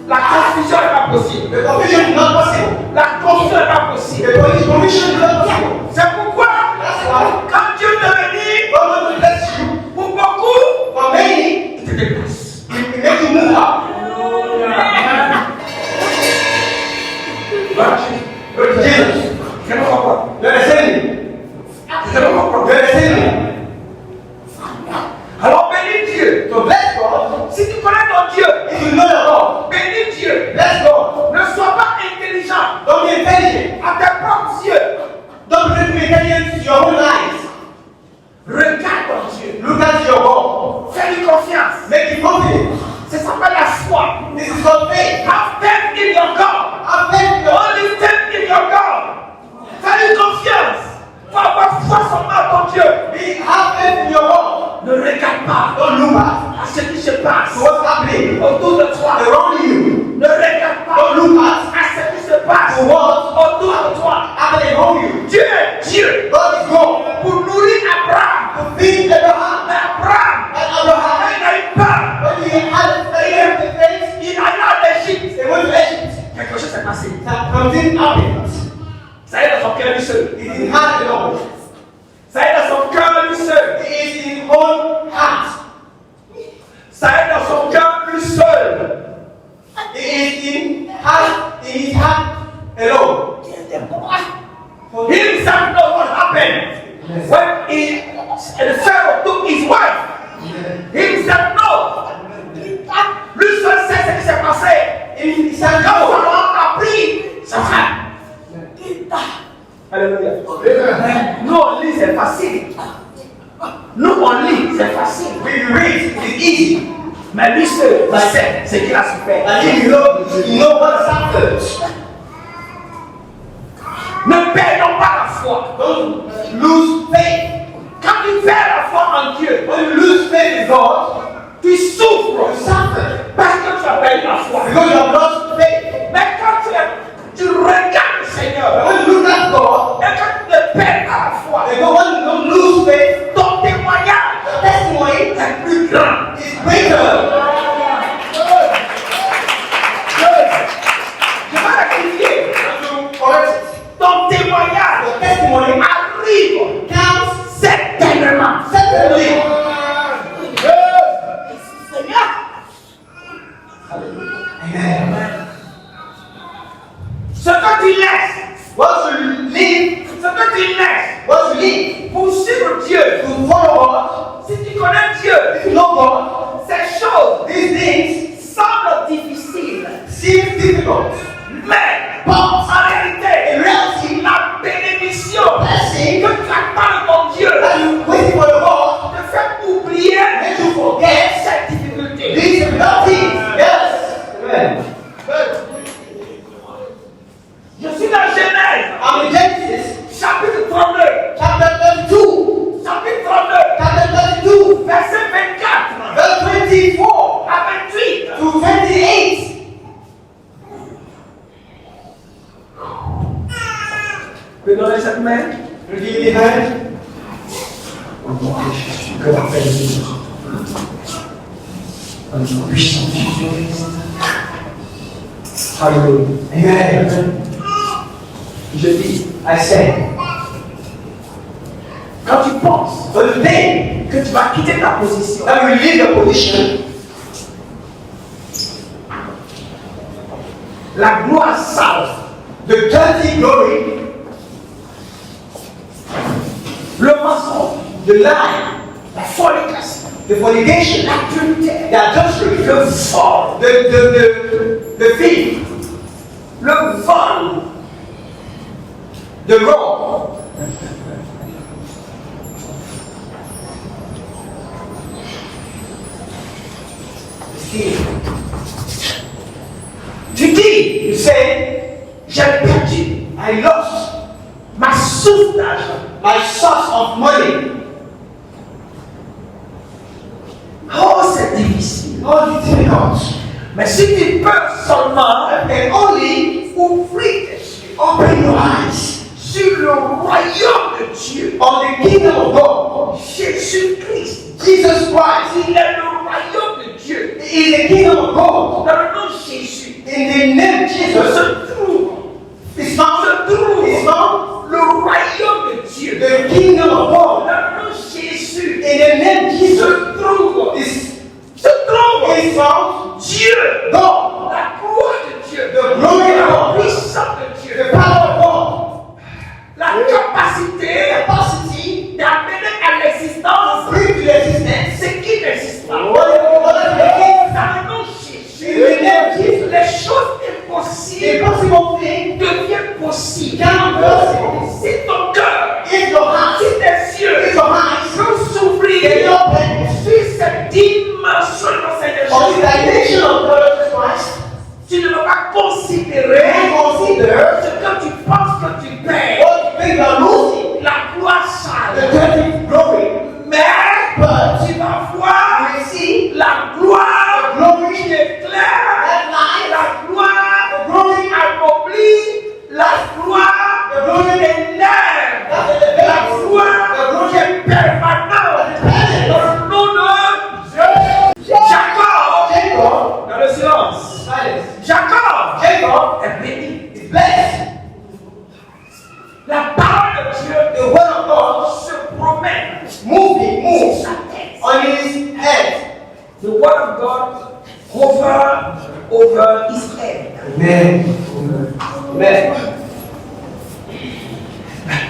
La confusion n'est pas possible. The confusion is not possible. La confusion n'est pas possible. The confusion is not possible. C'est pourquoi, That's why quand Dieu te bénit, God wants to bless you. pour beaucoup, For many, il te déplace. He will make you move up. Jesus, Je ne comprends pas. you understand me? Je ne comprends You pas. understand me? Alors bénis Dieu. So bless God. Si tu connais ton Dieu, If you know your God, bénis Dieu. bless God. Ne sois pas intelligent Don't be intelligent. à tes propres yeux. Don't pretend to be intelligent to your own lives. Regarde ton Dieu. Look at your God. Fais-lui confiance. Make you confident. Ça s'appelle la foi. This is called faith. Have faith in your God. Have faith in your Only faith in your God. Fais-lui confiance. Faut avoir foi seulement à ton Dieu. Have faith in your God. Ne regarde pas Don't look at à ce qui se passe what's happening autour de toi. around you. Ne regarde pas Don't look at à ce qui se passe what autour de toi. happening around you. Dieu est Dieu God is God. pour nourrir Abraham. To feed Abraham. Mais Abraham, And Abraham, il n'a eu peur. when he had faith, Il allait en Égypte. they went to Egypt. Quelque chose s'est passé. Something happened. Ça est dans son cœur lui seul. It is in heart alone. Ça est dans son cœur lui seul. It is in own heart. Ça est dans son cœur lui seul. It is in his heart alone. He himself knows what happened when the Pharaoh took his wife. He himself knows. Lui seul sait ce qui s'est passé. Quand Pharaon a pris sa femme. Alléluia. Nous on lit, c'est facile. Nous on lit, c'est facile. We read, it's easy. Mais lui seul sait ce qu'il a su faire. And if you know what's happened. Ne perdons pas la foi. Don't lose faith. Quand tu perds la foi en Dieu, When you lose faith in God, tu souffres you suffer. parce que tu as perdu la foi. Because you have lost faith. Mais quand tu regardes le Seigneur When you look at God, et que tu te perds à la foi, and when you don't lose faith, ton témoignage the testimony est plus grand. is greater. Je vais rectifier. Correct it. Ton témoignage The testimony arrive counts certainement. certainly. Seigneur. Amen. Ce que tu laisses, Once you leave, ce que tu laisses once you leave pour suivre Dieu, to follow God, si tu connais Dieu, if you know God, ces choses these things semblent difficiles, seem difficult. mais But en réalité, in reality, la bénédiction blessing que tu attends de ton Dieu that you waiting for the God te fait oublier make you forget cette difficulté. these difficulties. Yes. Amen. Je suis dans Genèse, I'm in Genesis chapitre 32, chapter 32. chapitre 32, Chapter 32, verset 24 verse 24 à 28. to 28. Tu peux donner cette main? You give me hand. Que la paix de Jésus. Alléluia. Puissant Jésus. Alléluia. Amen. Je dis, I say, quand tu penses for the day que tu vas quitter ta position, that we leave the position, la gloire sale, the dirty glory, le mensonge, the lie, la fornication, the fornication, l'adultère, the adultery, le vol, the thief, le vol, the wrong, tu dis, you say, j'ai perdu I lost ma source d'argent. my source of money. Oh, c'est difficile. Oh, it's difficult. Mais si tu peux seulement And only ouvrir tes yeux open your eyes sur le royaume de Dieu, on the kingdom of God. Jésus-Christ, Jesus Christ il est le royaume de Dieu. is the kingdom of God. Dans le nom de Jésus, In the name of Jesus, se trouve is found le royaume de Dieu. the kingdom of God. Dans le nom de Jésus, In the name of Jesus, se trouve is found Dieu, God, la gloire de Dieu, the glory of la God, puissance de Dieu, the power of God, la capacité capacity d'amener à l'existence bring to existence ce qui n'existe pas. what is the Dans le nom de Jésus, In the name of Jesus, les choses impossibles impossible thing deviennent possibles. cannot be possible. Si ton cœur, If your heart, si tes yeux if your eyes peuvent can s'ouvrir be open sur cette dimension de Seigneur on the Jésus, dimension of God Jesus Christ, tu ne veux pas considérer and consider ce que tu penses que tu perds, what you think you are losing, la gloire the sale. dirty glory, Mais but tu vas voir you will see la gloire glory, qui éclaire, that light, la gloire the glory, accomplie, la gloire the glory, énerve, that la elevates, gloire the glory, qui est permanente. Dans le nom de Jacob, Jacob, dans le silence, silence. Jacob Jacob est béni. is blessed. Amen. Amen.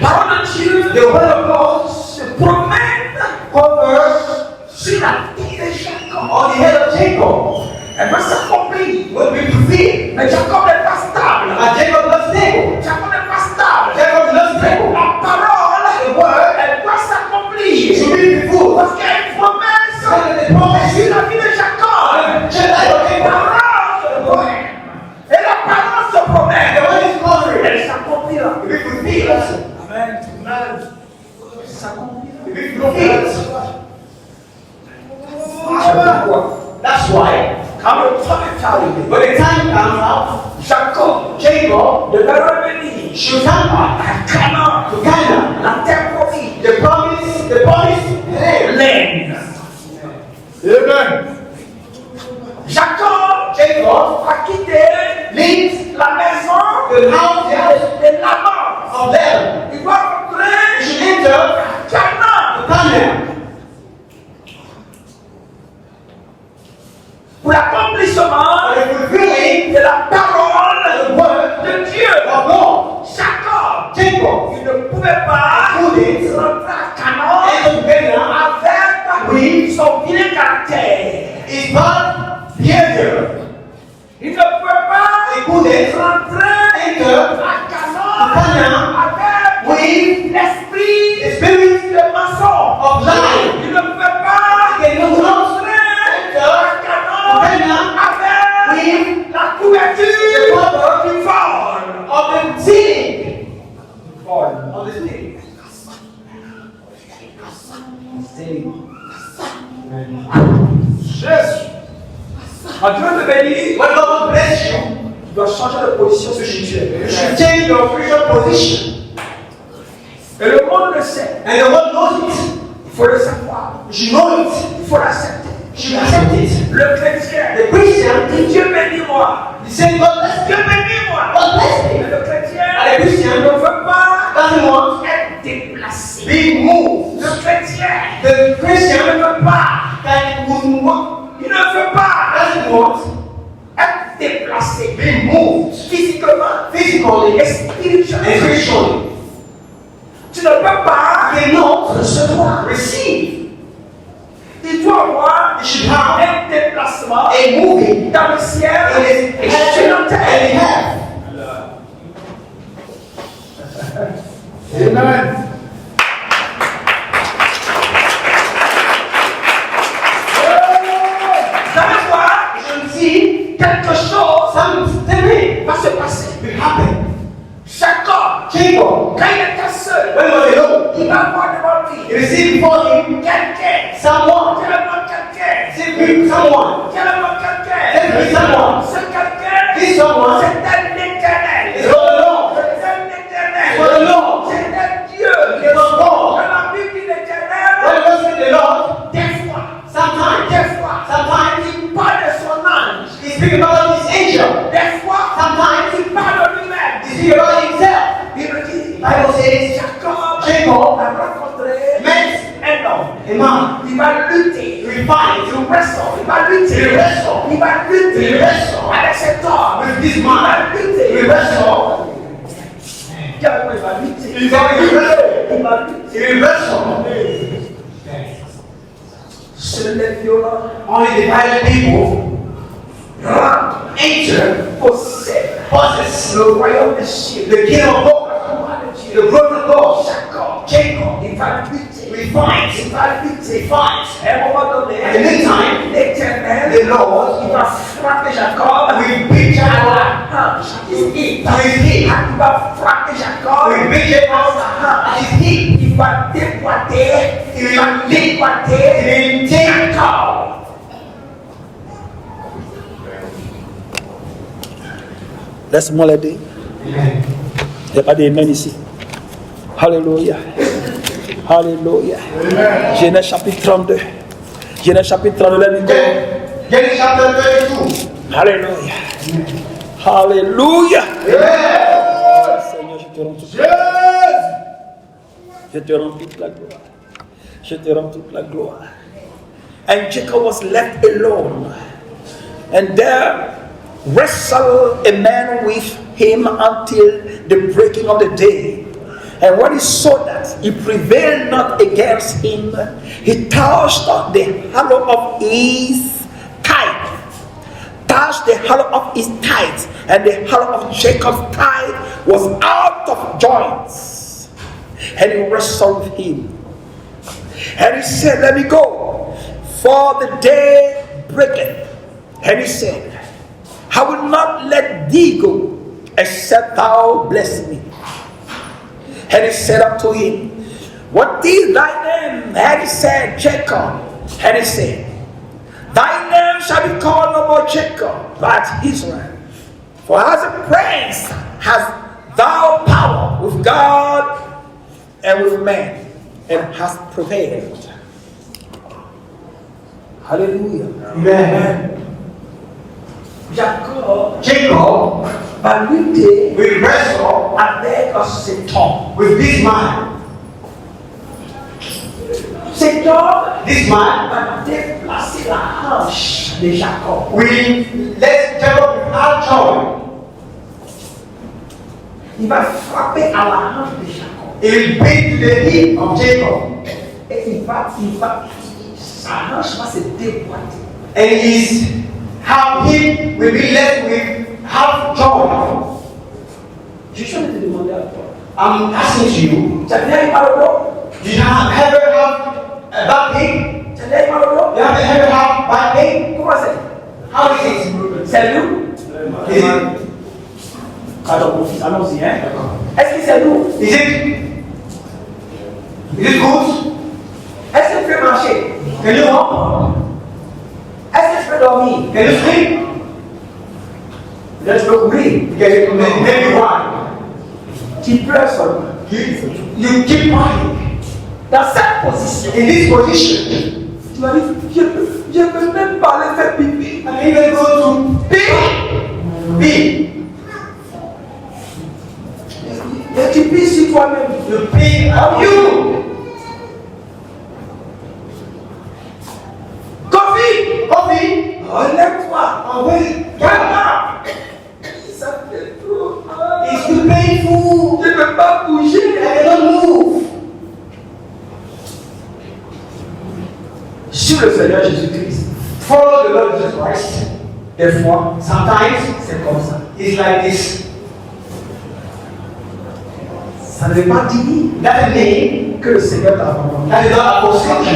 Parole de Dieu, The word of God se promène covers sur la vie de Jacob. on the head of Jacob. Elle va s'accomplir. Will be fulfilled. Mais Jacob n'est pas stable. And Jacob not stable. Jacob n'est pas stable. Jacob is not stable. La parole, The word elle doit s'accomplir. should be fulfilled. Parce qu'il y a une promesse Because the promise sur la vie de Jacob. La parole se promène. Et la parole se the promène. word is covering. Elle s'accomplira. Will be fulfilled. Amen. Amen. S'accomplira. Will be fulfilled. That's why Quand le temps est arrivé, when the time comes out, Jacob Jacob devait revenir should come back à Canaan, to Canaan. la terre promise, The promise land. l'aine. Amen. Jacob Jacob a quitté leaves la maison the house de Laban. of them. Il doit He rentrer should enter à Canaan to Canaan pour l'accomplissement for the fulfilling de la parole the word de Dieu. of God. Jacob, Jacob il ne pouvait pas rentrer à Canaan entered Canaan avec son vilain caractère. is bad behavior. Il ne pouvait pas He couldn't rentrer enter à Canaan Canaan avec with l'esprit the spirit de mensonge. of lying. Il ne pouvait pas He cannot rentrer à Canaan avec with la couverture the cover du vol. of the sin. Of the sin. Jésus. Quand Dieu te bénit, When God bless you, tu dois changer de position spirituelle. you should change your spiritual position. Et le monde le sait. And the world knows it. Il faut le savoir. You should know it. Il faut l'accepter. You should accept it. Le chrétien The Christian, dit Dieu bénis-moi. he said, God bless Dieu you. bénis-moi. God bless Mais me. le chrétien Et le chrétien ne veut pas doesn't want être déplacé. be moved. Le chrétien The ne Christian veut pas. doesn't Il ne veut pas want être déplacé. be moved Physiquement physically et and spirituellement. spiritually. Tu ne peux pas Cannot recevoir. receive. Il doit avoir You should have un déplacement a moving dans le ciel in et his sur la heaven terre. and in heaven. Amen. Vous allez voir, You should see quelque chose something va se passer. will happen. Jacob, Jacob, quand il était seul, when he was alone, il va voir devant lui he received before him quelqu'un. someone. Quel est mon quelqu'un? Simply someone. Quel est mon quelqu'un? Simply someone. Ce quelqu'un, This someone c'était l'Éternel. is God alone. C'était l'Éternel. God alone. C'était Dieu. It was Quand God. la Bible dit l'Éternel, When God said the Lord, des fois, sometimes il parle de son ange. he speaks about his angel. Des fois, Sometimes il parle de lui-même. he speaks about himself. Il me dit, Bible says Jacob a rencontré met un homme. a man. Il va lutter. He fight. Il wrestle. Il va lutter. He wrestle. Il va lutter. He wrestle. Avec cet homme. With this Il man. va lutter. He wrestle. Il va lutter. He wrestle. Il va lutter. He wrestle. Seuls les violents Only the violent people rentrent, enter, possèdent possess le royaume des cieux. the kingdom of God, The the growth of God. Jacob, il va lutter. We fight. Il va lutter. He fights. À un moment donné, At the meantime, l'Éternel, the Lord il va frapper Jacob. will beat À Jacob la hanche, his hip. to his hip. Il va frapper Jacob. Will beat Jacob at his hip. Il va déboîter. Il va déboîter Jacob. Laisse-moi l'aider. Amen. Il n'y a pas d'amen ici. Alléluia. Alléluia. Genèse chapitre 32. Genèse chapitre 32, là, Nico. Genesis chapter 32. Alléluia. Alléluia. Amen. Seigneur, je te rends toute Jésus. Je te rends toute la gloire. Je te rends toute la gloire. And Jacob was left alone. And there wrestled a man with him until the breaking of the day. And when he saw that he prevailed not against him, he touched the hollow of his thigh, and the hollow of Jacob's thigh was out of joints. And he wrestled with him. And he said, let me go, for the day breaketh. And he said, I will not let thee go, except thou bless me. And he said unto him, what is thy name? And he said, Jacob. And he said, thy name shall be called no more Jacob, but Israel. For as a prince hast thou power with God and with man, and hast prevailed. Hallelujah. Amen. Jacob va lutter We wrestle avec cet homme. with this man. Cet homme This man, va déplacer la hanche de Jacob. we let Jacob without joy. Il va frapper à la hanche de Jacob. He will beat to the hip of Jacob. Et sa hanche va se déboîter. And his half hip will be left with half joy. Je suis en train de te demander à toi. I'm asking you, Tu as déjà eu mal au dos? do you ever have a back pain? Tu as déjà eu mal au dos? You ever have back pain? Comment c'est? How is it? C'est lourd? Is it? Alors, mon fils, allons-y, hein? Est-ce que c'est lourd? Is it good? Est-ce que tu peux marcher? Can you walk? Est-ce que tu peux dormir? Can you sleep? Là, tu peux courir. Maybe why? Tu pleures seulement. You keep quiet. Dans cette position, In this position, tu vas dire, je peux même pas aller faire pipi. and even go to pee. Et tu pisses sur toi-même. You pee on you. Coffee. Enlève-toi. Oh, wait. Get up. Ça fait trop mal. It's too painful. Je ne peux pas bouger. I cannot move. Sur le Seigneur Jésus-Christ. Follow the Lord Jesus Christ. Des fois, Sometimes c'est comme ça. it's like this. Ça ne veut pas dire That means que le Seigneur t'a abandonné. that is not a forsaken.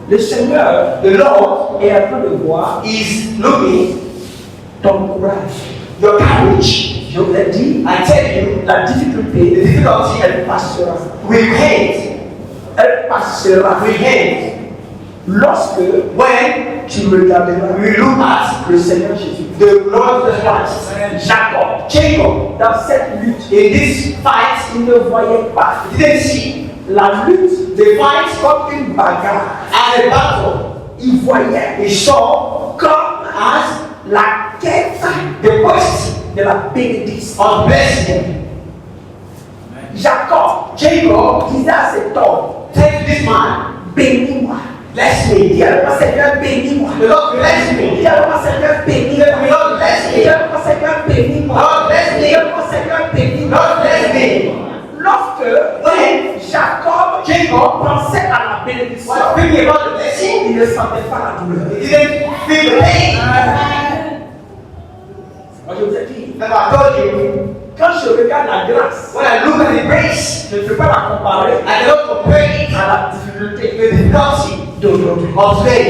Le Seigneur The Lord est en train de voir is looking ton courage. your courage. Je vous l'ai dit, I tell you, la the difficulté, difficulty elle passera. will hate. Elle passera. We hate Lorsque when tu regarderas we look at le Seigneur Jésus. the Lord Jesus Christ. Jacob, Jacob, dans cette lutte, in this fight, il ne voyait pas he didn't see la lutte the fight comme une bagarre. as a battle. Il voyait He saw comme as la quête the quest de la bénédiction. of blessing. Jacob Jacob disait à cet homme, said to this man, bénis-moi. bless me. Dis alors, Seigneur, bénis-moi. The Lord bless me. Dis alors, Seigneur, bénis-moi. The Lord bless Dis me. alors, Seigneur, bénis-moi. Lord bless me. Dis alors, Seigneur, bénis-moi. Lord bless me. Lorsque When Jacob pensait à la bénédiction, was thinking about the blessing, il ne sentait pas la douleur. he didn't feel the pain. Moi, je vous ai dit, Like I told you, quand je regarde la grâce, when I look at the grace, je ne peux pas la comparer I cannot compare it à la difficulté with the difficulty d'aujourd'hui. of today.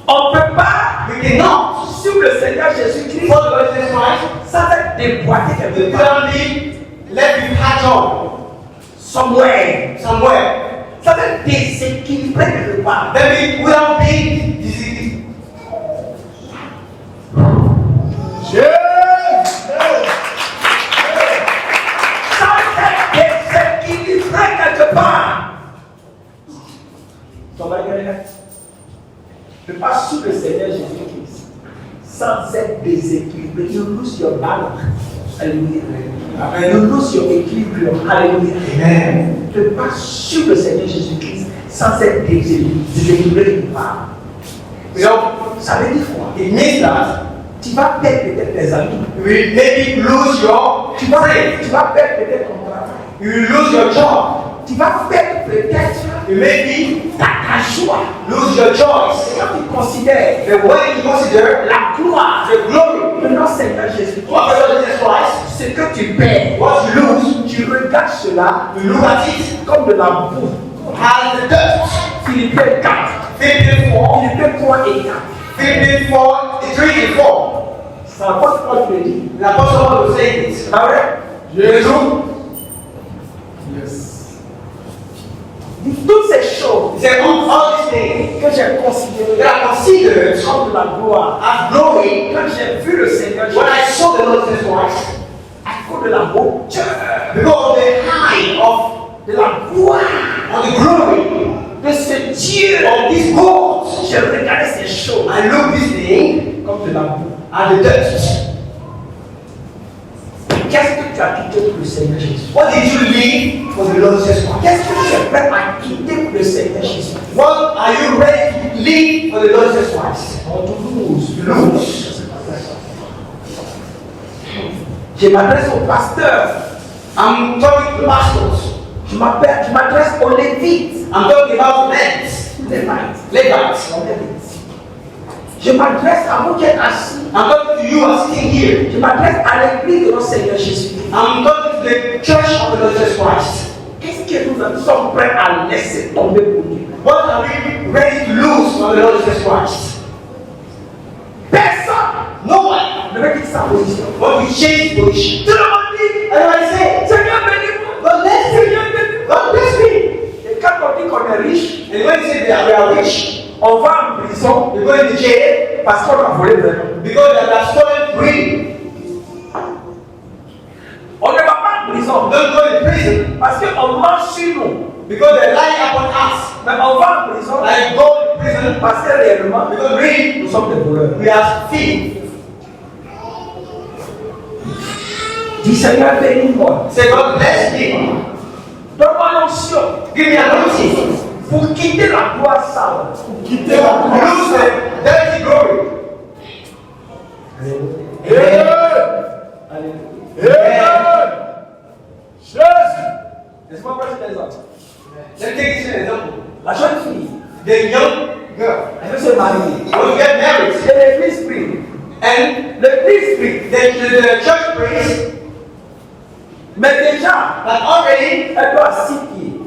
On ne peut pas, We cannot sur le Seigneur Jésus-Christ, follow the Lord Jesus Christ sans être déboîté quelque part. without being left with hatch on Somewhere. somewhere. Sans être déséquilibré quelque part. That means without being diseased. Sans être déséquilibré quelque part. Ton bagage, ne pas sous le Seigneur Jésus-Christ. Sans être déséquilibré. You lose your balance. Alléluia. You lose your equilibrium. Alléluia. Amen. Ne pas sur le Seigneur Jésus-Christ sans être déséquilibré quelque part. Without Ça veut dire quoi? It means that Tu vas perdre peut-être tes amis. you will maybe lose your Tu vas friends. perdre peut-être ton travail. You will lose your job. Tu vas perdre peut-être You maybe ta joie. lose your joy. Quand tu considères But when you consider la gloire the glory de notre Seigneur Jésus, of the Lord Jesus Christ, ce que tu perds, what you lose, tu regardes cela you look at it comme de la boue. as the dust. Philippiens 4. Philippians 4, Philippiens 3 et 4. Philippians 4, 3 and 4. C'est l'apôtre Paul qui le dit. L'apôtre Paul will say this. C'est vrai? Jésus, Dit toutes ces choses he said, all these things que j'ai considérées that I considered comme de la gloire, as glory quand j'ai vu le Seigneur when I Jésus, saw the Lord Jesus Christ, à cause de la hauteur, because of the high of de la gloire, the glory de ce Dieu, of this God, j'ai regardé ces choses I look this thing comme de la boue. at the dust. Qu'est-ce que tu as quitté pour le Seigneur Jésus? What did you leave for the Lord Jesus Christ? Qu'est-ce que tu es prêt à quitter pour le Seigneur Jésus? What are you ready to leave for the Lord Jesus Christ? On te lose. Lose. Je m'adresse aux pasteurs. I'm talking to pastors. Je m'adresse aux Lévites. I'm talking about Levites. Levites. Je m'adresse à vous qui êtes assis. I'm talking to you as sitting here. Je m'adresse à l'église de notre Seigneur Jésus. I'm talking to the church of the Lord Jesus Christ. Qu'est-ce que nous sommes prêts à laisser tomber pour Dieu? What are we ready to lose for the Lord Jesus Christ? Personne No one. ne veut quitter sa position. Want to change position. Tout le monde dit, Everybody say, Seigneur bénis-moi. God bless Seigneur me. bénis-moi. God bless me. Et quand on dit qu'on est riche, And when they say they are rich, on va en prison they go in the jail parce qu'on a volé vraiment. because they have stolen freely. On ne va pas en prison Don't go in prison parce qu'on mange sur nous. because they lie upon us. Mais on va en prison Like go in prison parce que réellement, because really nous sommes des voleurs. we are thieves. Dis Seigneur bénis-moi. Say God bless me. Donne-moi l'onction Give me anointing. pour quitter la gloire sale. Pour quitter la To gloire lose sale. the dirty glory. Alléluia. Laisse-moi prendre cet exemple. Let's take this as an example. La jeune fille, The young girl elle veut se marier. wants to get married, Et l'église prie. and L'église prie. the church prays, Mais déjà, but already elle doit 6 pieds.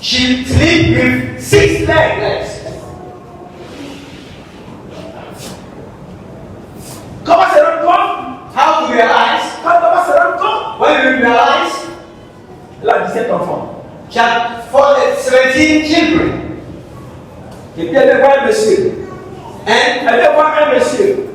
she sleep with 6 legs. Comment se rendre compte? How to realize? Quand on va se rendre compte? When you realize Elle a 17 enfants. she had 17 children, Et puis elle voit un monsieur. and Elle vient voir un monsieur.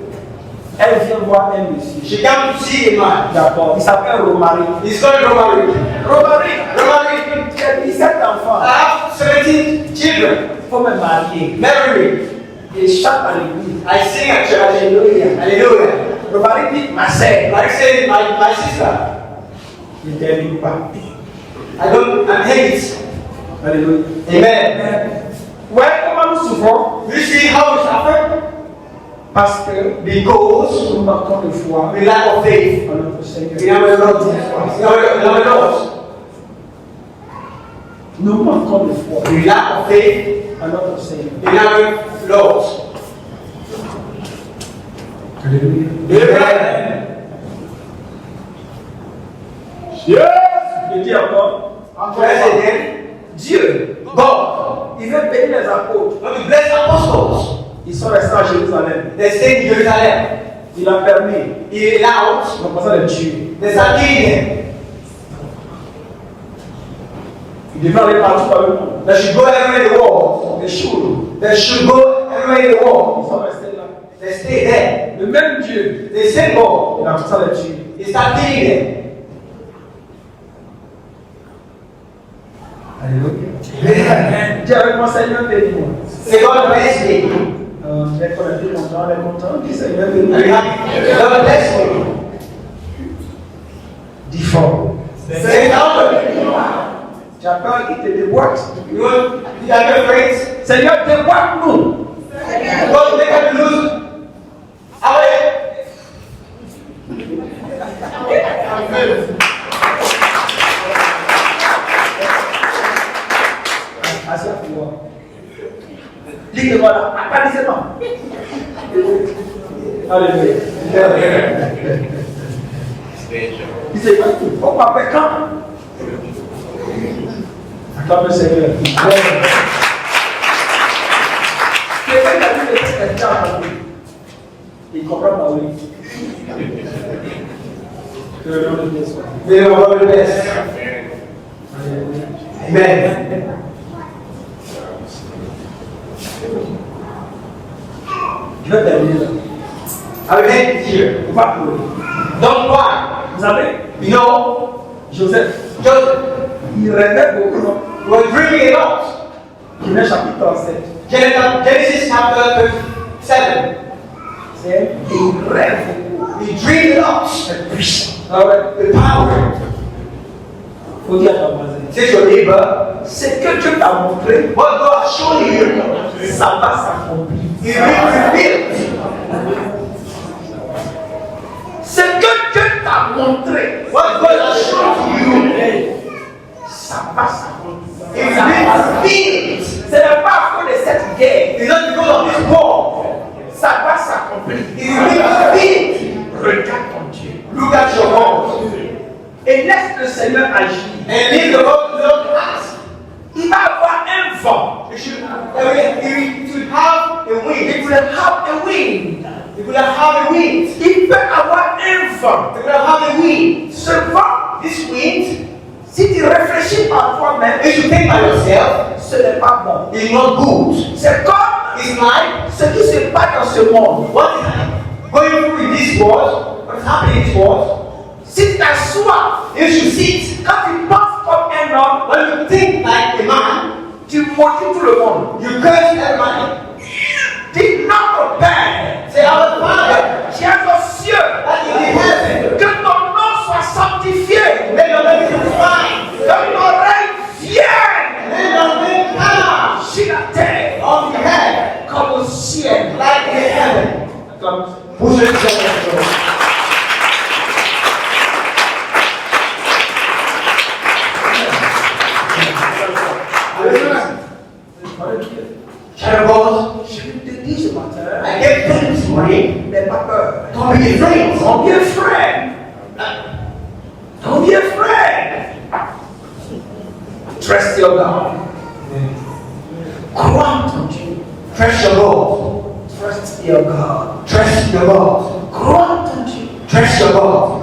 Elle vient voir un monsieur. she came to see a man. D'accord. Il s'appelle Romary. He's called Romary. Romary. Romary, Il a 17 enfants. I have 17 children. Il faut me marier. Marry me. Et chante à l'église. I sing at church. Alléluia. Hallelujah. Romary dit, ma sœur. Like say my sister. Il ne termine pas. I'm hate. Alléluia. Amen. Ouais, comment nous souffrons? You see how we suffer? Parce que Because nous manquons de foi we lack of faith en notre Seigneur. in our Lord Jesus Christ. In our Lord. Nous manquons de foi We lack of faith en notre Seigneur. in our Lord. Alléluia. Amen. Je dis encore, Once again, Dieu, God il veut bénir les apôtres. want to bless apostles. Ils sont restés à Jérusalem. They stay in Jerusalem. Il a permis. He allowed Ils ont commencé à les tuer. the Sanhedrin. Ils devaient aller partout dans le monde. They should go everywhere in the world. Des choses. They should go everywhere in the Ils world. sont restés là. They stay there. Le même Dieu, The same God il a commencé à les tuer. is not killing them. Alléluia. Dis avec moi, Seigneur, bénis-moi. Say, God bless me. Dès qu'on est content, on est content. Dis Seigneur, Are you bénis-moi. happy? God bless me. Dis fort. Say, God. Tu as peur qu'il te déboîte. You are your friends. Seigneur, déboîte-nous. God make us lose Asseyez-vous. Dites-moi là, applaudissez-moi. Alléluia. Il s'est pas tout. On m'appelle quand? Comme le Seigneur. Quelqu'un qui a vu les temps, il comprend pas oui. Que le nom de Dieu soit. May the Lord bless. Amen. Je vais terminer là. I will end it here. On va pleurer. Don't cry. Vous savez, You know, Joseph, Joseph il rêvait beaucoup, non? was dreaming a lot. Genèse chapitre 37. Genesis chapter 37. C'est il rêve beaucoup. He dreamed a lot. C'est puissant. Ah ouais. The power. Faut dire à ton voisin. Say to your neighbor, Ce que Dieu t'a montré, what God has shown you, ça va s'accomplir. it will be revealed. Ce que Dieu t'a montré, What God has shown to you, ça va s'accomplir. it will be revealed. Ce n'est pas à cause de cette guerre. It's not because of this war. Ça va s'accomplir. It will be revealed. Regarde ton Dieu. Look at your God. Et laisse le Seigneur agir. And leave the Lord act. Il va avoir un vent. It should have a wind. Il will have a wind. It will have a wind. Il peut avoir un vent. It will have a wind. Ce vent, This wind, si tu réfléchis par toi-même, if you think by yourself, ce n'est pas bon. is not good. C'est comme It's like ce qui se passe dans ce monde. what is going through in this world, what is happening in this world. Si tu t'assois, If you sit, quand tu penses comme un homme, when you think like a man, tu maudis tout le monde. you curse everybody. Dis notre Père, Say, our Father, qui est aux cieux, that is in heaven, que ton nom soit sanctifié, may your name be sanctified. que ton règne vienne May your name come sur la terre on the head comme au ciel. like in heaven. Comme Push it down. Child of God, je te dis ce matin, I get things this morning. n'aie pas peur. Don't be afraid. Mon bien frère, mon bien frère, trust your God. Crois en ton Dieu. Trust your Lord. Trust your God. Trust your Lord. Crois en ton Dieu. Trust your Lord.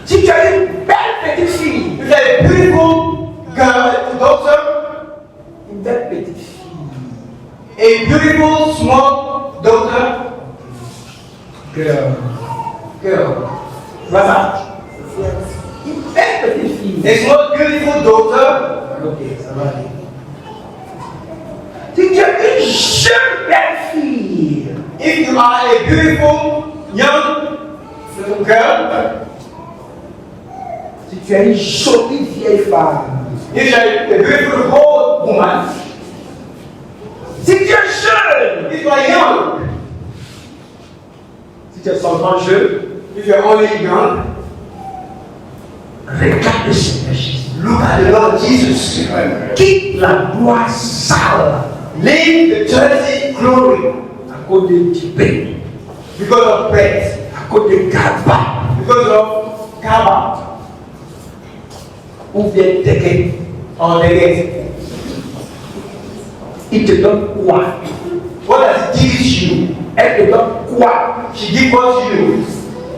Si tu as une belle petite fille, If you're a beautiful girl, daughter, une belle petite fille, a beautiful small daughter, girl, voilà, une belle petite fille. a small beautiful daughter, Ok, ça va aller. Si tu as une jeune belle fille, if you are a beautiful young girl, si tu as une jolie vieille femme, if you are a beautiful old woman, si tu es jeune, if you are young, si tu es seulement jeune, if you are only young, regarde le Seigneur Jésus. look at the Lord Jesus. Quitte la gloire sale Leave the dirty glory à cause de Tibet, because of bread, à cause de Gaba, because of Kaba ou bien Teke. or the gate. Il te donne quoi? What does it give you? Elle te donne quoi? She gives what to you,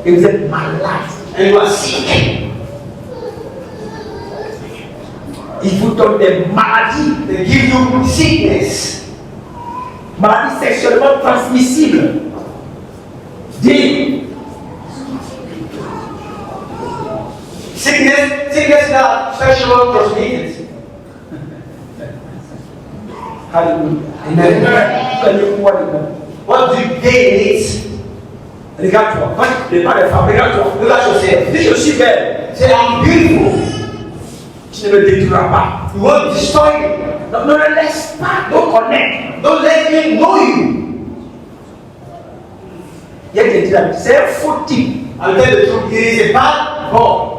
Et vous êtes malade. and you are sick. Il vous donne des maladies, They give you sickness, maladies sexuellement transmissibles. Dis, sickness that sexual transmitted. Alléluia. Amen. Vous gagnez quoi dedans? What do they need? Regarde-toi. Moi, je ne parle pas des femmes. Regarde-toi. Look at yourself. Dis, je suis belle. Say, I'm beautiful. Tu ne me détruiras pas. You won't destroy me. Ne le laisse pas te connaître. Don't let me know you. Il y a des gens, c'est un faux type. I'll tell the truth. It is a bad God.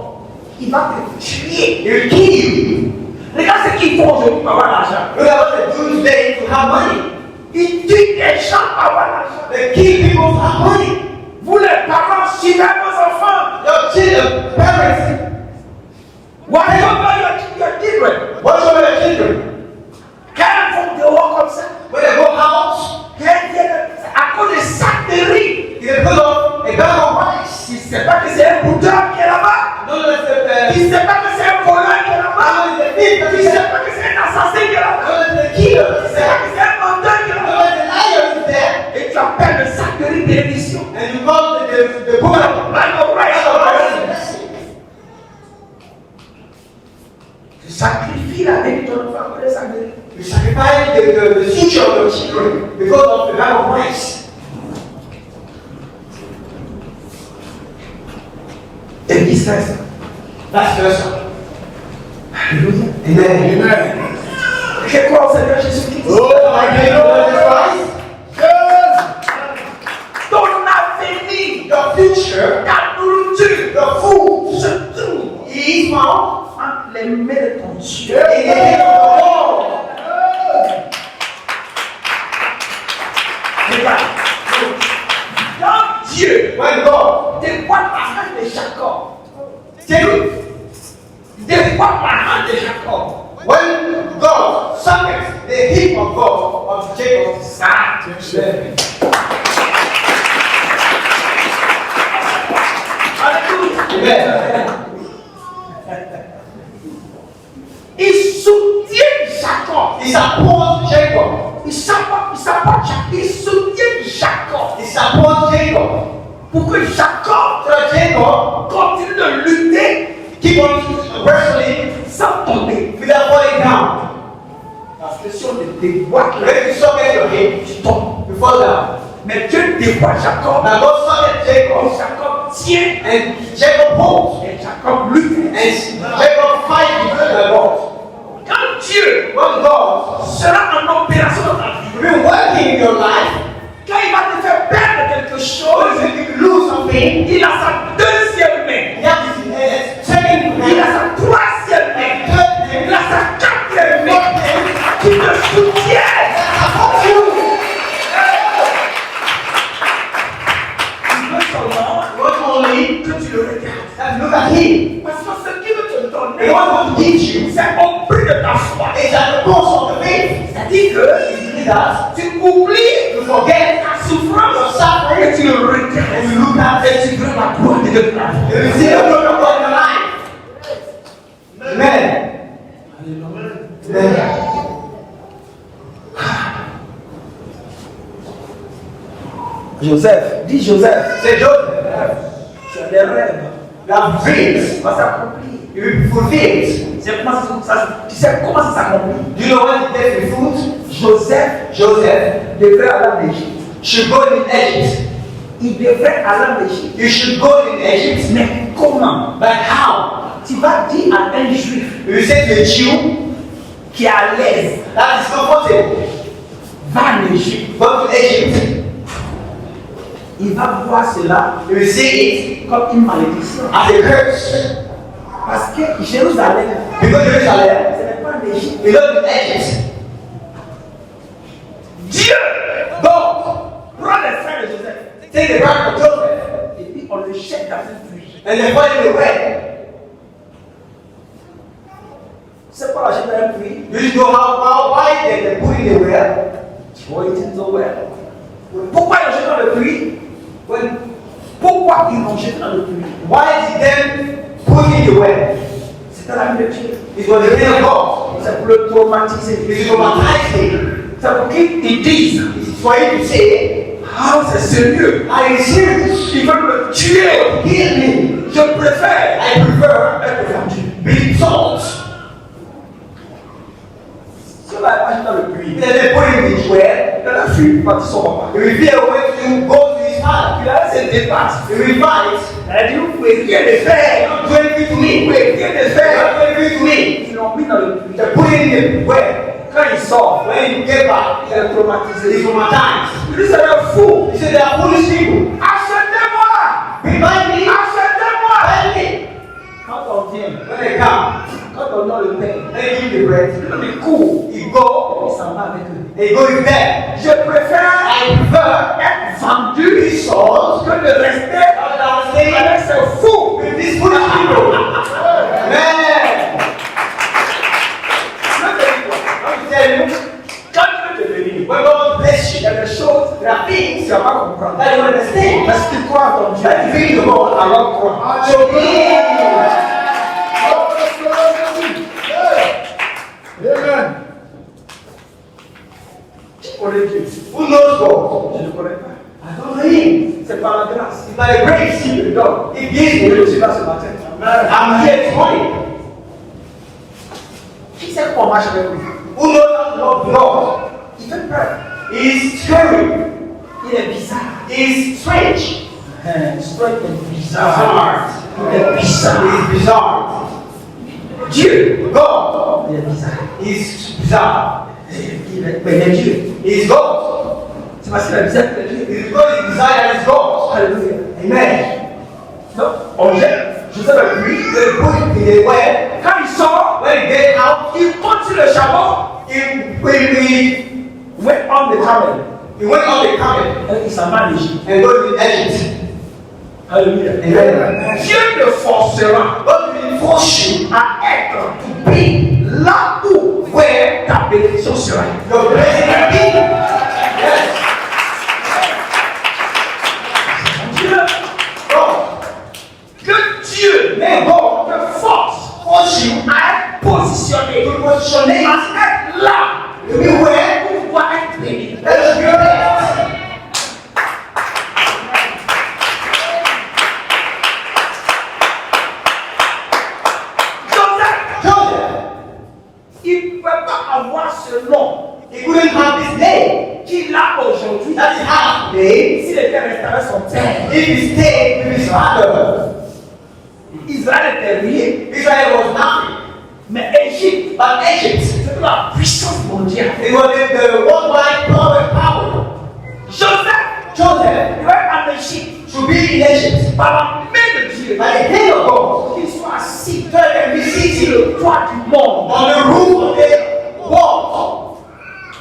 Il va te tuer. He will kill you. Regarde ce qu'ils font aujourd'hui pour avoir l'argent. Look at what they do today to have money. Ils tuent les gens pour avoir l'argent. They kill people to have money. Vous les parents, suivez vos enfants. Your children, parents, Whatever your children. watch over your children. Quand ils vont dehors comme ça, When they go out, à cause des sacs de riz, they put on a bag of rice. il ne sait pas que c'est un boudin qui est là-bas. No, no, it's Il ne sait pas que c'est un voleur qui est là-bas. the thief. Il ne sait pas que c'est un assassin qui est là-bas. No, it's the killer. Il ne sait pas que c'est un menteur qui est No, là-bas. it's the liar is there. Et tu appelles le sac de riz bénédiction. And you call the poor. Bag of rice. Tu sacrifies la vie de ton enfant pour le sac de riz. You sacrifice the future of your children because of the bag of rice. Et vice-versa. Vice versa. Alléluia. Amen. Amen. Je crois au Seigneur Jésus-Christ. Oh, my God. Yes. Ton avenir, Your future, ta nourriture, your food, se trouve is found entre les mains de ton Dieu. in the hand of the Lord. Regarde. Quand Dieu When God dévoile la main de Jacob, take dévoile la main de Jacob, when God summons the hip of God of Jacob, ça, Alléluia. Amen. Il soutient Jacob. He supports Jacob. Il supporte Jacob. Il soutient Jacob. He supports Jacob. Pour que Jacob So that Jacob continue de lutter keep on wrestling sans tomber. without falling down. Parce que si on le dévoile, When you summon your hip, tu tombes. you fall down. Mais Dieu dévoile Jacob. Now God summoned Jacob, Jacob tient and Jacob holds, et Jacob lutte. and Jacob fights with the Lord. Quand Dieu When God sera en opération dans ta vie, will be working in your life, quand il va te faire perdre quelque chose, when you lose something, il a sa deuxième main, you have this second il a hand, sa troisième main, third il a hand, sa quatrième main fourth hand, qui te soutient. support you. Il veut seulement Not only que tu le regardes. that look at him, Parce que ce qu'il veut te he donner, wants to teach you c'est au prix de ta foi. is at the cost of the faith. C'est-à-dire que It means that tu oublies you forget ta souffrance your suffering et tu le regardes. and you look at Et tu veux la gloire de Dieu de ta vie. you will see the glory of God in your life. Amen. Amen. Joseph, dis Joseph, Say Joseph, tu as des rêves, you have dreams. va s'accomplir. You will be fulfilled. Tu sais comment ça s'accomplit? Do you know when it takes the fruit? Joseph Joseph devrait aller en Égypte. should go in Egypt. Il devrait aller en Égypte. You should go in Egypt. Mais comment? But how? Tu vas dire à un juif You say to a Jew qui est à l'aise, that is comfortable, va en Égypte. go to Egypt. Il va voir cela You will see it comme une malédiction. as a curse. Parce que Jérusalem, Because ce Jerusalem n'est pas en Égypte. is not in Egypt. Dieu God, prend les frères de Joseph take the bride of Joseph et puis on le jette dans une pluie. and they fall in the well. C'est pas la jette dans une pluie. You know why they put in the well? Oh, it is so well. Pourquoi ils l'ont jeté dans le puits? Pourquoi ils l'ont jeté dans le puits? Why did them put in the well? C'était la vie de Dieu. It was the will of God. C'est pour le traumatiser. It is traumatizing. C'est pour qu'ils disent It's for you to say, ah, c'est sérieux. I am serious. Ils veulent me tuer. Kill me. Je préfère I prefer être vendu. being sold. Si on va pas dans le puits, Then they put him in the well. il a fui partir son papa. He will be away to go to his father. Il a laissé dépasse. He will fight. Elle a dit, vous pouvez rien de faire. Don't do anything to Vous me. pouvez rien de Don't faire. do anything to me. Ils l'ont mis dans le puits. They put him in the well. Quand il sort, When you get back, il est traumatisé. he's traumatized. Il dit, c'est un fou. He said, they are foolish people. Achetez-moi. Remind me. them. Je préfère I prefer être vendu be sold que de rester than stay avec ces fous. with these foolish people. Amen. Je te dis quoi? Let me tell you, Quand Dieu te bénit, when God bless il y you, a des choses there are things tu ne vas pas comprendre. that you understand. Parce que tu crois en ton Dieu. That you believe the Lord. Alors crois. So believe. Amen. Qui connaît Dieu? Who knows God? Je ne connais pas. I don't know Him. C'est par la grâce. It's by grace Il me donne. He gives Et je me. suis là ce matin. I'm here this morning. Qui sait comment marcher avec lui? Who knows how to love God? Il fait peur. He's scary. Il est bizarre. He's strange. Straight est bizarre. Bizarre. Il est bizarre. He's bizarre. Dieu. God. Il est bizarre. He's bizarre. Mais il est Dieu. He's God. C'est parce qu'il est bizarre qu'il est Dieu. It's because He's bizarre and He's God. Alléluia. Amen. Donc, on jette. Je sais avec lui. They put it in the well. Quand il sort, When he get out, il monte sur le charbon. he Went on the camel. went on the camel Et il s'en va en Égypte. and go to Egypt. Alléluia. Amen. Dieu te forcera God will force you à être, to be là où where ta bénédiction sera. your blessing will be. Yes. Dieu, God. que Dieu May God te force force you à être positionné, to positionate à être là to be where où tu dois être béni. that is your best. Joseph, Joseph, il ne peut pas avoir ce nom he couldn't have this name qu'il a aujourd'hui that he has today s'il était resté avec son père. if he stayed with his father. Israël était rien, Israel was nothing, mais Égypte, but Egypt, c'était la puissance mondiale. it was the worldwide power. Joseph, Joseph il va être en Égypte should be in Egypt par la main de Dieu. by the hand of God Qu'il soit assis so that he can be sur sitting le toit du monde. on the roof of the wall.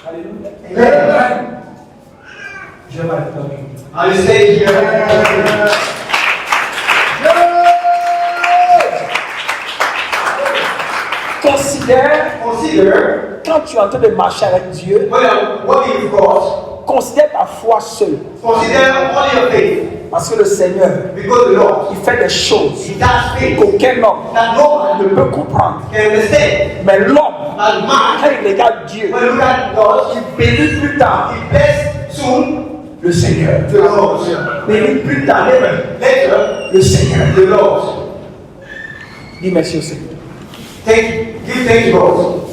Alléluia. Amen. Je vais m'arrêter. I will stay here. Consider Quand tu es en train de marcher avec Dieu, when you're walking with God, considère ta foi seule. consider only your faith Parce que le Seigneur, because the Lord, il fait des choses He does things qu'aucun homme that no man ne peut comprendre. can understand. Mais l'homme, But man, quand il regarde Dieu, when you look at God, il bénit plus tard He bless soon le Seigneur. the Lord. Bénit plus tard Later, le Seigneur. the Lord. Dis merci au Seigneur. Give thanks to God.